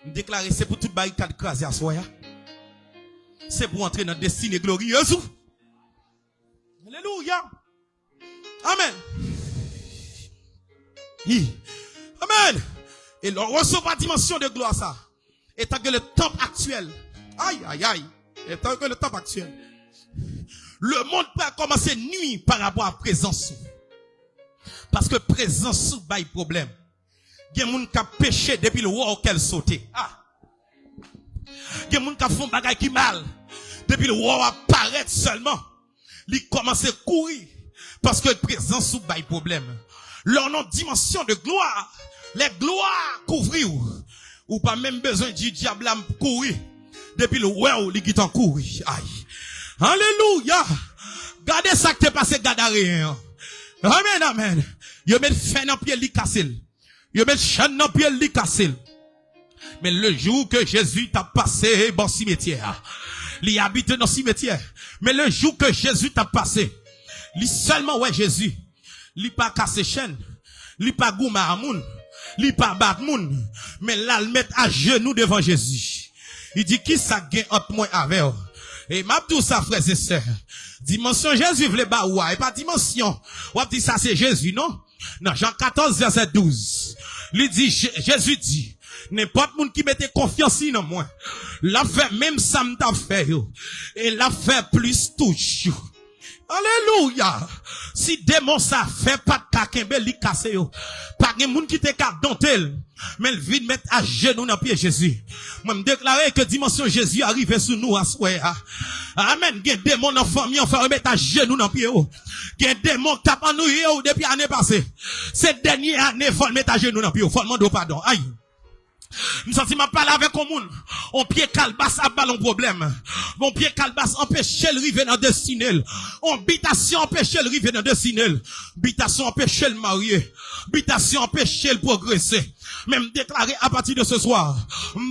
Déclaré c'est pour toute barricade crasée à soi. C'est pour entrer dans la destinée glorieuse. Alléluia. Amen. Amen. Et l'on reçoit la dimension de gloire ça. étant que le temps actuel, aïe, aïe, aïe, étant que le temps actuel, le monde peut commencer nuit par rapport à présence. Parce que présence bail problème. Il y a des gens qui ont péché depuis le roi auquel sauté. Ah. Il y a des gens qui font bagay qui mal. Depuis le roi apparaît seulement. Ils commencent à courir. Parce que présence sous bail problème. Leur nom dimension de gloire. Les gloires couvrir. Ou pas même besoin du diable à courir. Depuis le roi, il est en courir. Aïe. Alléluia. Gardez ça qui t'est passé, gardez rien. Amen, amen. Yo met fin dans pied li cassé. Yo met chaîne dans pied li cassé. Mais le jour que Jésus t'a passé bon cimetière, il habite dans le cimetière. Mais le jour que Jésus t'a passé, il seulement ouais Jésus, il pas cassé chaîne, il pas gouma à moun, il pas bat moun, mais là il met à genoux devant Jésus. Il dit qui ça gagne entre moi avec vous? Et m'a tout ça frères et sœurs. Dimension Jésus vle ba ou et pas dimension. Ou dit ça c'est Jésus non? Non, Jean 14 verset 12. Il dit Jésus dit n'importe monde qui mette confiance en moi, l'a fait même ça m't'a fait yo. Et l'a fait plus toujours. Alléluia. Si démon ça fait pas de kakembe li casse yo. Pas de monde qui te ka dontel. Mais le vide mettre à genoux dans pied Jésus. Moi me déclarer que dimension Jésus arrive sur nous à soir. Amen. Gen démon dans famille on fait mettre à genoux dans pied yo. Gen démon t'a pas nous depuis année passée. Cette dernière année faut mettre à genoux dans pied yo. Faut demander pardon. Aïe. Nous sentons ma parler avec un monde. On pied calbas a ballon problème. Mon pied calbas empêche le rive dans destinée. On bitation empêche le rive dans destinée. Bitation empêche le marier. Bitation empêche le progresser. Même déclarer à partir de ce soir,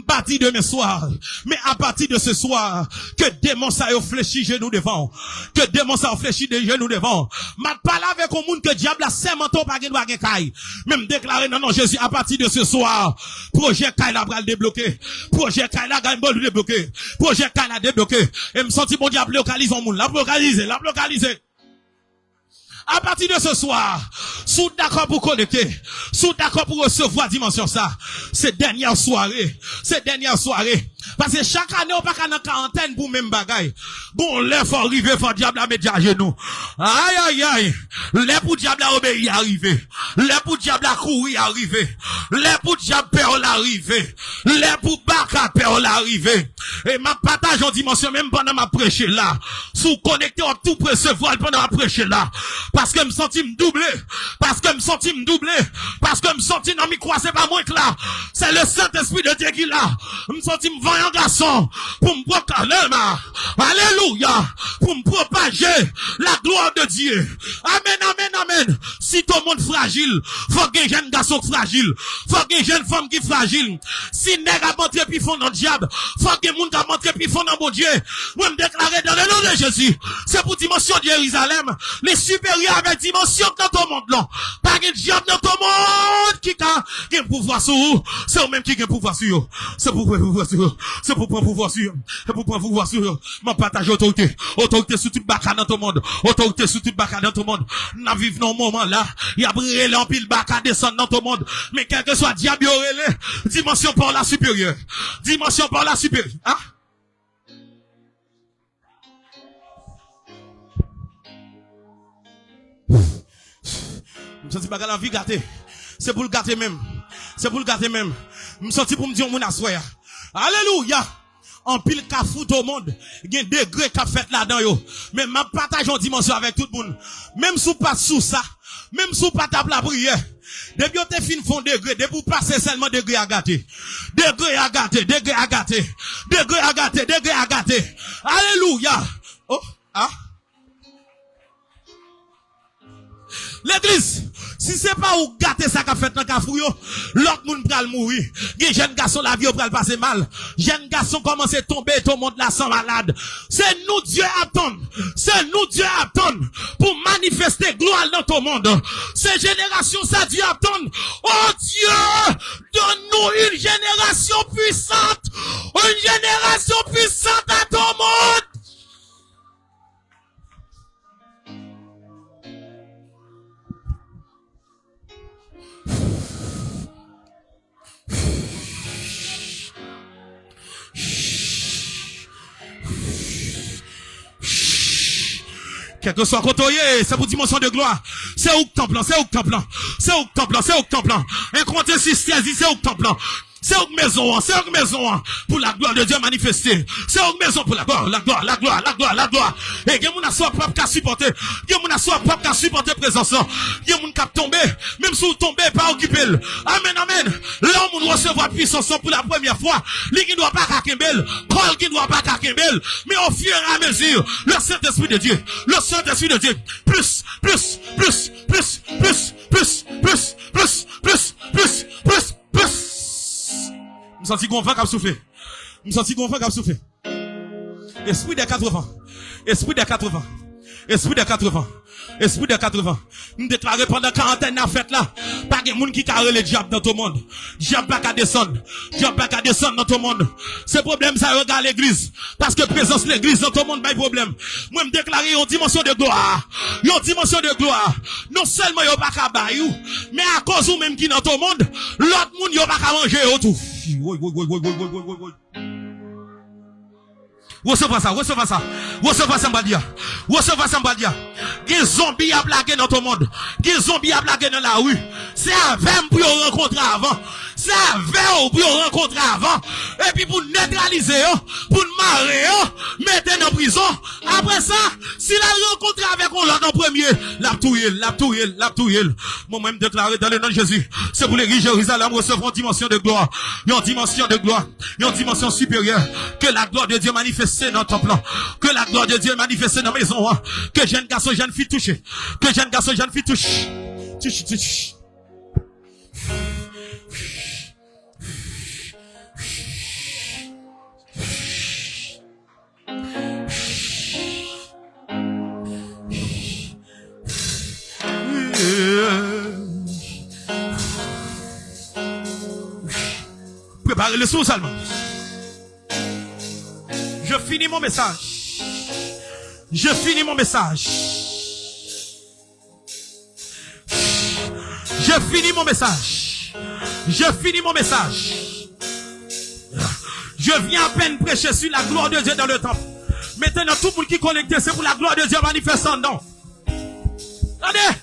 partir de mes soirs, mais à partir de ce soir, que démon ça a fléchi genoux devant, que démon ça a fléchi des genoux devant. M'a parlé avec un monde que diable a sémanto pas gen caille. Même déclarer non Jésus à partir de ce soir, projet caille la bral débloqué, projet caille la gagne bol débloqué, projet caille la débloqué. Et me senti mon diable localise en monde, la localiser. À partir de ce soir, sous d'accord pour connecter, sous d'accord pour recevoir dimension ça, c'est dernière soirée. Parce que chaque année, on pas qu'à quarantaine pour même bagaille. Bon, les faut arriver, faut diable à mettre à genoux. Aïe, aïe, aïe. Les pour diable à obéir arriver. Les pour diable à courir arriver. Les pour diable peur l'arriver. Les pour baka peur l'arriver. Et ma partage en dimension même pendant ma prêcher là. Sous connecté, on tout recevoir pendant ma prêcher là. Parce que me senti me doubler. Parce que me senti dans mes croix, c'est pas moi que là. C'est le Saint-Esprit de Dieu qui là. Me senti me voyant garçon. Pour me proclamer. Alléluia. Pour me propager la gloire de Dieu. Amen, amen, amen. Si tout le monde fragile, faut que jeune garçon fragile. Faut que jeune femme qui fragile. Si nègre a montré puis fond dans le diable, faut que monde a montré puis fond dans mon Dieu. Moi me déclarer dans le nom de Jésus. C'est pour dimension de Jérusalem. Les supérieurs avec dimension dans tout le monde là. Pas de diable dans tout le monde qui a pouvoir sur vous. C'est eux même qui a pouvoir sur vous. C'est pour pouvoir sur vous. C'est pour pouvoir sur vous. C'est pour pouvoir sur vous. M'a partage autorité. Autorité sur toute baka dans tout le monde. Autorité sur toute baka dans tout le monde. N'a vivre dans un moment là. Il y a brûlé en pile baka descendre dans tout le monde. Mais quel que soit diable relé, dimension par la supérieure. Dimension par la supérieure. Hein? Je me sens pas la vie gâtée. C'est pour le gâter même. C'est pour le gâter même. Je me sens pour me dire mon assoya. Alléluia. En pile ka fout au monde. Il y a un degré qu'a fait là-dedans yo. Mais ma partage en dimension avec tout le monde. Même sous pas sous ça. Même sous pas table la prière. Depuis on te fin fond degré. Depuis pour passer seulement degré à gâter. Degré à gâter. Degré à gâter. Degré à gâter. Degré à gâter. Alléluia. Oh. Ah. L'église, si c'est pas ou gâter ça qu'a fait dans Kafou yo, l'autre monde pral mourir. Les jeunes garçons la vie pral passer mal. Jeunes garçons commencent à tomber, tout le monde là sans malade. C'est nous Dieu attend. C'est nous Dieu attend pour manifester gloire dans tout le monde. Ces générations ça Dieu attend. Oh Dieu, donne-nous une génération puissante. Une génération puissante à tout le monde. Quel que soit côté, c'est pour dimension de gloire. C'est où que t'en plan, c'est où que t'en plan. C'est où que t'en plan, c'est où que t'en plan. Un compte système, c'est où que t'en plan. C'est une maison, pour la gloire de Dieu manifestée. C'est une maison pour la gloire. Et il y a mon assoir propre qu'à supporter. Il y a mon assoir propre qu'à supporter présence. Il y a mon cap tombé, même si vous tombez, pas occupé. Amen, amen. Là, on recevoir puissance pour la première fois. Lui qui ne doit pas kakembel, Paul qui ne doit pas kakembel. Mais au fur et à mesure, le Saint-Esprit de Dieu, plus. Je me sens qu'on va souffler. Esprit des 80. Nous déclarons pendant 40 ans fête là. Pas de monde qui carre le diable dans tout le monde. Diable pas qu'à descendre dans tout le monde. Ce problème, ça regarde l'église. Parce que présence l'église dans tout le monde, pas de problème. Moi, me déclarer une dimension de gloire. Non seulement y'a pas qu'à bailler, mais à cause ou même qui dans tout le monde, l'autre monde y'a pas qu'à manger autour. Recevez ça, Mbadia. Des zombies à blaguer dans tout le monde. Des zombies à blaguer dans la rue. C'est avec pour rencontrer avant. Et puis pour neutraliser, pour marrer, mettre dans prison. Après ça, si la rencontre avec on l'autre en premier, la touille. Moi-même déclaré dans le nom de Jésus. C'est pour l'église Jérusalem recevoir une dimension de gloire. Une dimension supérieure. Que la gloire de Dieu manifeste dans ton plan. Que la gloire de Dieu manifeste dans la maison. Que jeune garçon, jeune fille touche. Touche. Préparez le son seulement. Je finis mon message. Je finis mon message. Je viens à peine prêcher sur la gloire de Dieu dans le temple. Maintenant, tout le monde qui est connecté, c'est pour la gloire de Dieu manifestant. Non. Attendez.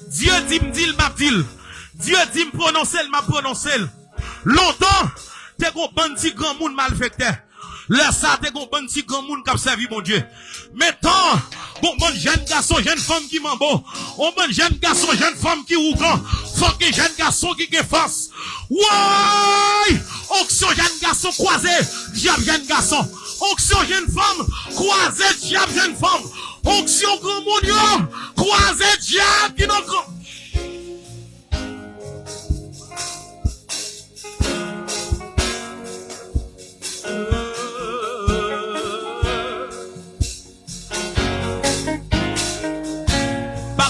Dieu dit, Dieu dit, m'a prononcé. Longtemps, t'es un bon petit grand monde malfecté. Là, ça, t'es un bon petit grand monde qui a servi mon Dieu. Maintenant, bon jeune garçon, jeune femme qui m'en bon. Bon jeune garçon, jeune femme qui ougan. Faut que jeune garçon qui force. Ouais! Onction jeune garçon croisé, diable jeune garçon. Onction jeune femme, croisé, diable jeune femme. Onction grand monde, croisé, diable qui n'ont grand.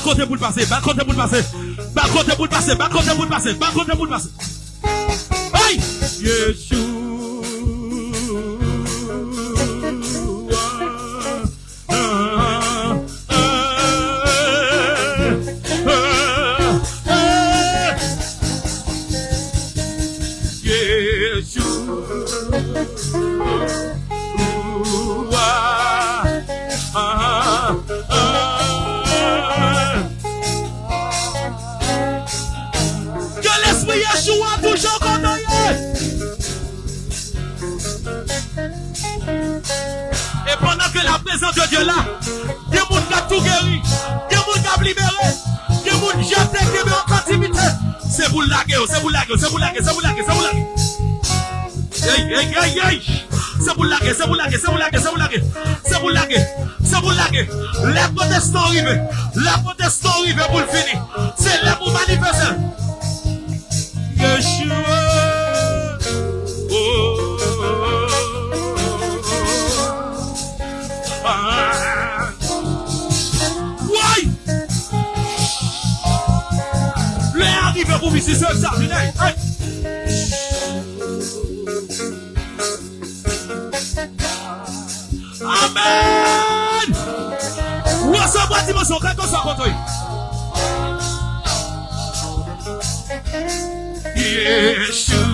Côté pour le passer. Aïe! Yeshua. Yeshua toujours condamné. Et pendant que la présence de Dieu là, il y a des gens qui ont tout guéri, il y a des gens qui ont libéré, il y a des gens qui ont jeté en captivité. C'est pour laguer. Hey. C'est pour laguer. Les protestants arrivent pour le finir. C'est là pour manifester. Yeshua. Ouais. Le arrive pour visiter ça. Amen. Recevoir dimension quand on s'en contre. Yeshua.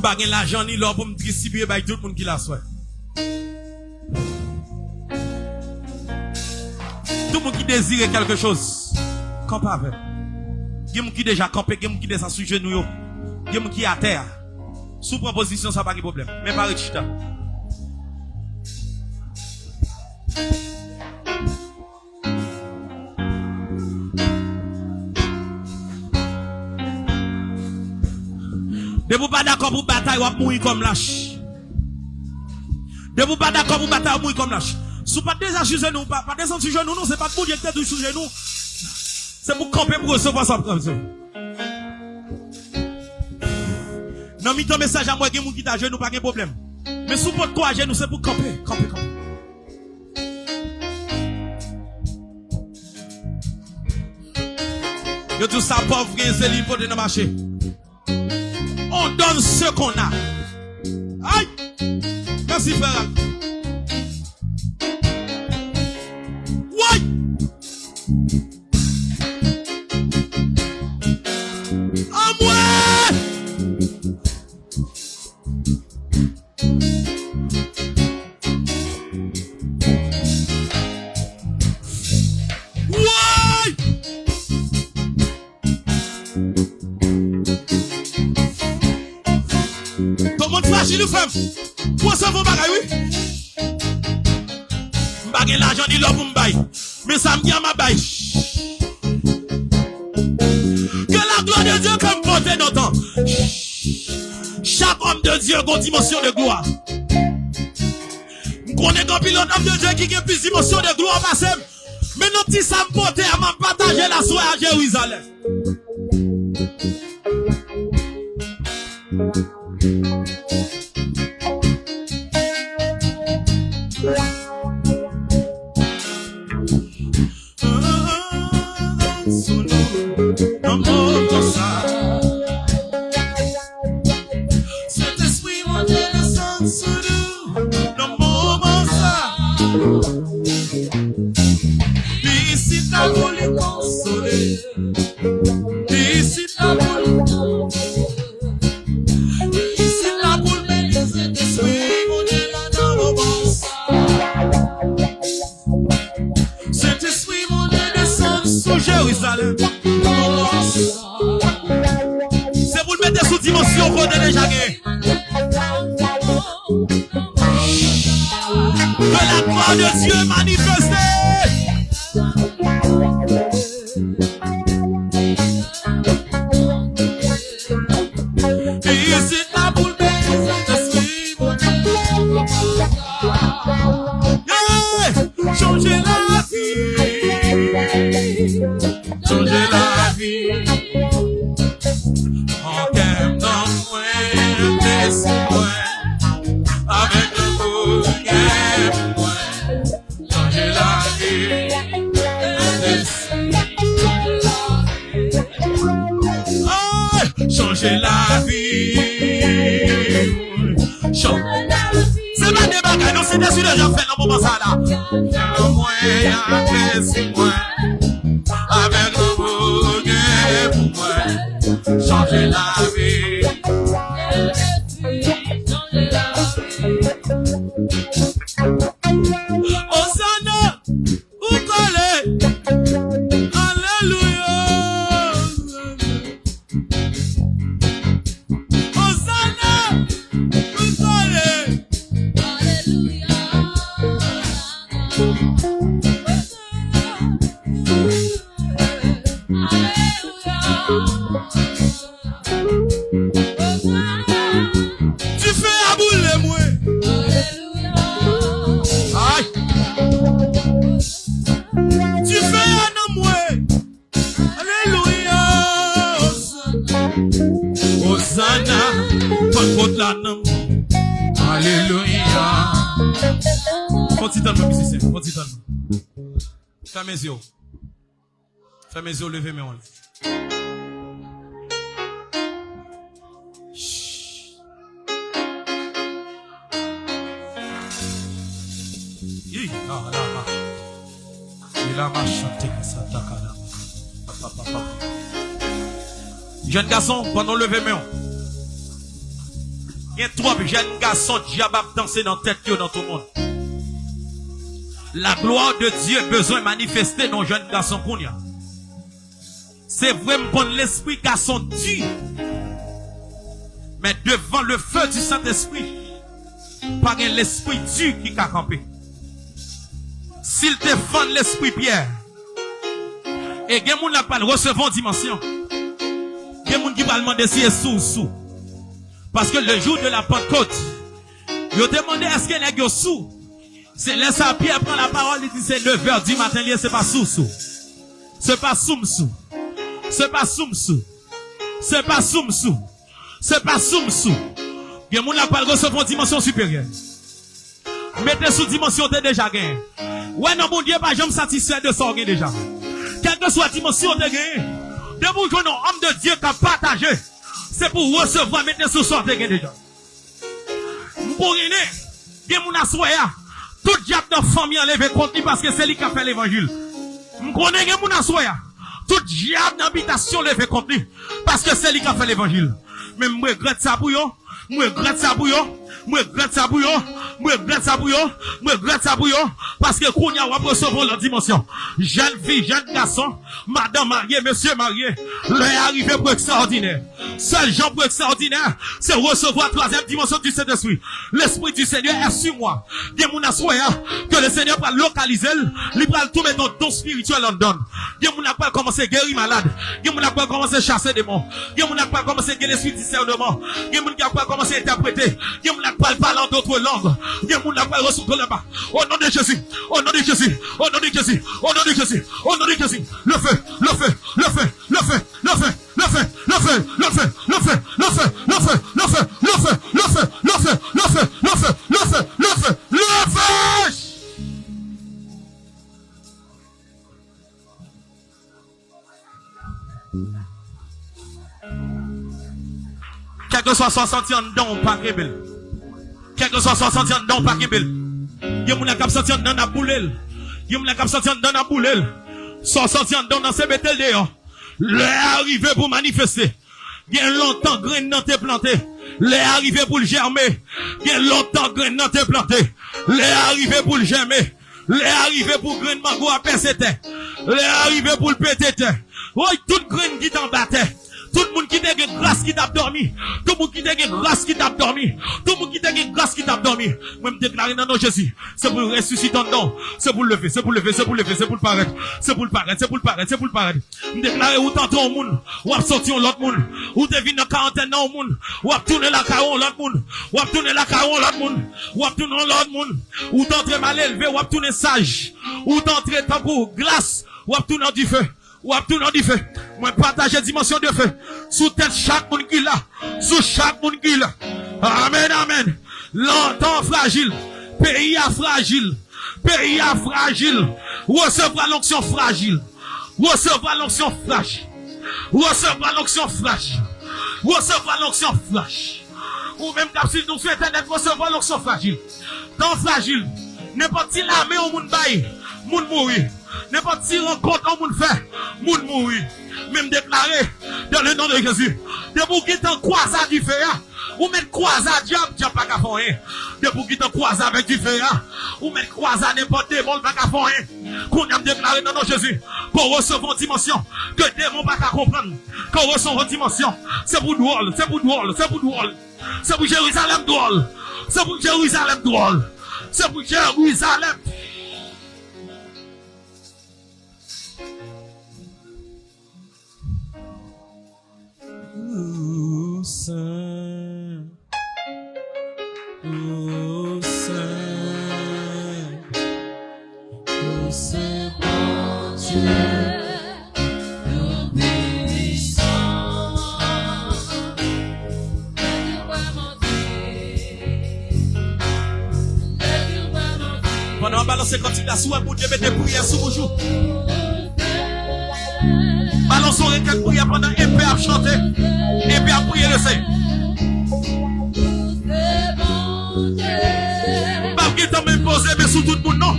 m'pa gen l'argent ni l'or pour me distribuer by tout le monde qui la souhaite. Tout le monde qui désire quelque chose, campe avec. Il y a des gens qui déjà campé, il y a des gens qui déjà sous genou, il y a des gens qui à terre. Sous proposition, ça pas de problème. Mais pas de chita. De vous pas d'accord pour bataille, ou mourir comme lâche. De vous pas d'accord pour bataille, ou mourir comme lâche. Si pas déjà sous genou, pas descendre sous genou, non, c'est pas pour dire que tu es sous genou. C'est pour camper pour recevoir ça comme ça. Non, mais ton message à moi, il y a des gens qui t'a genou, pas de problème. Mais sous votre quoi à genou, c'est pour camper. Yo tout ça pauvre, c'est libre de marcher. On donne ce qu'on a. Aïe! Merci frère. Ouais! À moi! Ouais! Comment tu fâches, femme? Pour ça, vous bagaille, oui? M'bagaille l'argent, ni l'homme pour m'baille. Mais ça me dit à ma baille. Que la gloire de Dieu comme porter nos temps. Chaque homme de Dieu a une dimension de gloire. On connaît un pilote homme de Dieu qui a plus dimension de gloire passée. Mais nos petits ça me porter à m'en partager la soirée à Jérusalem. Jérusalem. C'est pour le mettre sous dimension pour donner jamais. Que la gloire de Dieu manifestée. Et c'est la boule de changer la vie. Changer la vie. En qu'aime dans moi, laisse-moi. Avec le mot qu'aime moi. Changer la vie. Changer la vie. Changer la vie. C'est pas des bagages, non, c'est des sujets que j'en fais dans mon moment ça là. Moi, laisse-moi. Avec le bouquet pour moi, changer la vie. Changer la vie. Hosanna, où coller? Alléluia. Hosanna, où coller? Alléluia. Tu fais à boule moi. Aïe. Tu fais à moi. Alléluia. Hosanna. Contre la nom. Alléluia. Continue mon musicien. Continue. Ferme mes yeux. Ferme mes yeux, levez mes mains. Jeune garçon, pendant lever mes mains. Il y a trop de jeunes garçons diable danser dans tête dans tout le monde. La gloire de Dieu besoin de manifester dans jeunes garçons qu'on y a. C'est vraiment bon l'esprit garçon dur. Mais devant le feu du Saint-Esprit, pas l'esprit dur qui a campé. S'il te fend l'esprit Pierre, et il y a des gens qui ne recevoir en dimension, il y a des gens qui vont demander si c'est sous. Parce que le jour de la Pentecôte, ils ont demandé est-ce qu'il y a des sous. C'est là ça Pierre prend la parole et dit c'est 9h du matin, c'est pas sous. C'est pas soum-sous. C'est pas soum-sous. C'est pas soum-sous. C'est pas soum-sous. Il y a des gens qui recevoir en dimension supérieure. Mettez sous dimension de déjà gagné. Ouais, non, mon Dieu, pas jamais satisfait de ça déjà. Quelle que soit la dimension de gagné, de vous jouer un homme de Dieu qui a partagé, c'est pour recevoir, mettez sous sorte de gagné déjà. Pour gagner, il y a mon assoya, tout diable de famille enlevé contre lui parce que c'est lui qui a fait l'évangile. Je connais mon assoya, tout diable d'habitation levé contre lui parce que c'est lui qui a fait l'évangile. Mais je regrette ça pour yo, je regrette ça pour yo. Moi regrette ça pour yo, parce que qu'on y a recevoir la dimension. Jeune fille, jeune garçon, madame mariée, monsieur marié, l'heure arrivé pour extraordinaire. Seul gens pour extraordinaire, c'est recevoir la troisième dimension du Saint-Esprit. L'Esprit du Seigneur est sur moi. Il y a mon assoya, que le Seigneur va localiser, il va tout mettre dans le don spirituel en donne. Il y a mon appel commencer à guérir malade. Il y a mon appel commencer à chasser des démons. Il y a mon appel commencer à guérir l'esprit du discernement. Il y a mon appel commencer à interpréter. Il y a mon appel parler d'autres langues. Il y a mon appel recevoir là-bas. Au nom de Jésus, au nom de Jésus, au nom de Jésus, au nom de Jésus, au nom de Jésus. Le feu, le feu, le feu, le feu, le feu, le feu, le feu, le feu, le feu, le feu, le feu, le feu, le feu, le feu, le feu, le feu, le feu, le feu, le feu, le feu. Quel que soit 60 ans dedans, pas rebelle. Quel que soit 60 ans dedans, pas rebelle. Il y a mon cap 60 ans dans la boulelle. Il y a mon cap 60 ans dans la boulelle. 60 ans dans ces bétel dehors. L'heure arrivé pour manifester. Il y a longtemps grain dans tes planté. L'heure arrivé pour le germer. Il y a longtemps grain dans tes planté. L'heure arrivé pour le germer. L'heure arrivé pour grain de mango à percer. L'heure arrivé pour le péter. Oh, toute grain qui t'en battait. Tout le monde qui a une grâce qui t'a dormi. Tout le monde qui a une grâce qui t'a dormi. Tout le monde qui a une grâce qui t'a dormi. Moi, je me déclare dans nom de Jésus. C'est pour ressusciter en dedans. C'est pour lever, c'est pour lever, c'est pour lever, c'est pour le paraître. C'est pour le paraître, c'est pour le paraître, c'est pour le paraître. Je me déclare où t'entends au monde. Ou à sortir l'autre monde. Ou t'es venu dans quarantaine au monde. Ou à tourner la caron l'autre monde. Ou à tourner la caron l'autre monde. Ou à tourner l'autre monde. Ou t'entrer mal élevé. Ou à tourner sage. Ou t'entrer tambour, glace. Ou à tourner du feu. Ou à tout dans du feu. Moi, partager dimension de feu. Sous tête chaque monde qui l'a. Sous chaque monde qui l'a. Amen, amen. Longtemps fragile. Pays à fragile. Pays à fragile. Recevra l'onction fragile. Recevra l'onction fragile. Recevra l'onction fragile. Recevra l'onction fragile. Ou même quand si nous sur internet, recevra l'onction fragile. Temps fragile. N'importe qui l'armée au monde bail. Moun mourir. N'importe qui rencontre au monde fait. Moun mourir. Même déclaré dans le nom de Jésus. De vous qui t'en croise à du feu. Ou mettre croise à diable, diable pas qu'à faire rien. De vous qui t'en croise avec du feu. Ou mettre croise à n'importe démon pas qu'à faire rien. Qu'on a déclaré dans le nom de Jésus. Qu'on reçoit une dimension. Que démon pas qu'à comprendre. Qu'on reçoit une dimension. C'est pour drôle. C'est pour drôle. C'est pour drôle. C'est pour Jérusalem drôle. C'est pour Jérusalem drôle. C'est pour Jérusalem. Oh Saint, oh Saint, oh Saint bon Dieu, nous bénissons. Pendant balancer quand il a souhait pour Dieu, mettez prière sous vos joues. Balançons quelques prières pendant un peu à chanter et puis à prier le Seigneur. Pas qu'il t'en m'imposer, mais sous tout le monde, non.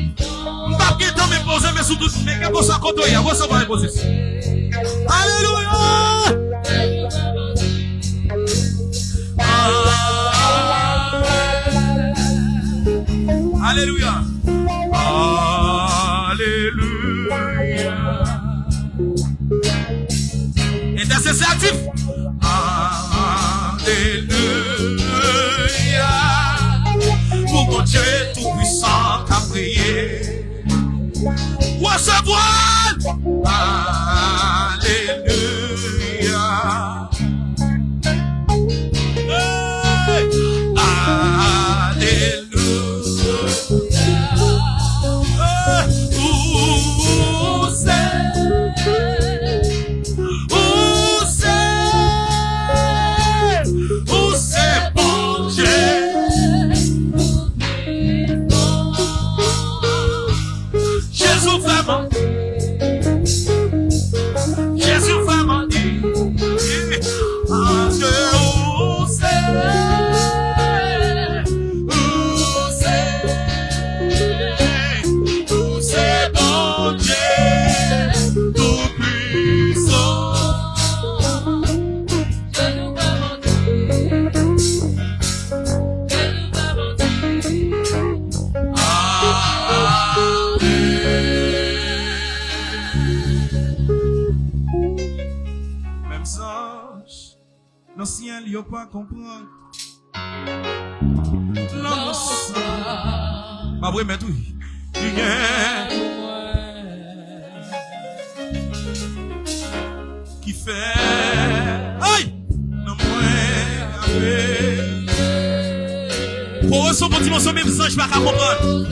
Pas qu'il t'en m'imposer, mais sous tout le monde. Mais qu'est-ce que ça compte, il y a recevoir imposition. Alléluia! Alléluia. Alléluia. Intercesseur actif. Alléluia. Pour mon Dieu tout-puissant qu'a prié. Recevoir. Alléluia. Hey. Alléluia. Où c'est bon Dieu. Jésus vraiment. Jésus vraiment dit. Ah, Dieu, où c'est bon Dieu, tout puissant. Même sage, l'ancien il a pas comprendre. L'ancien, ma vraie mais tout. Qui fait aïe non moi pour son petit morceau même ça je pas comprendre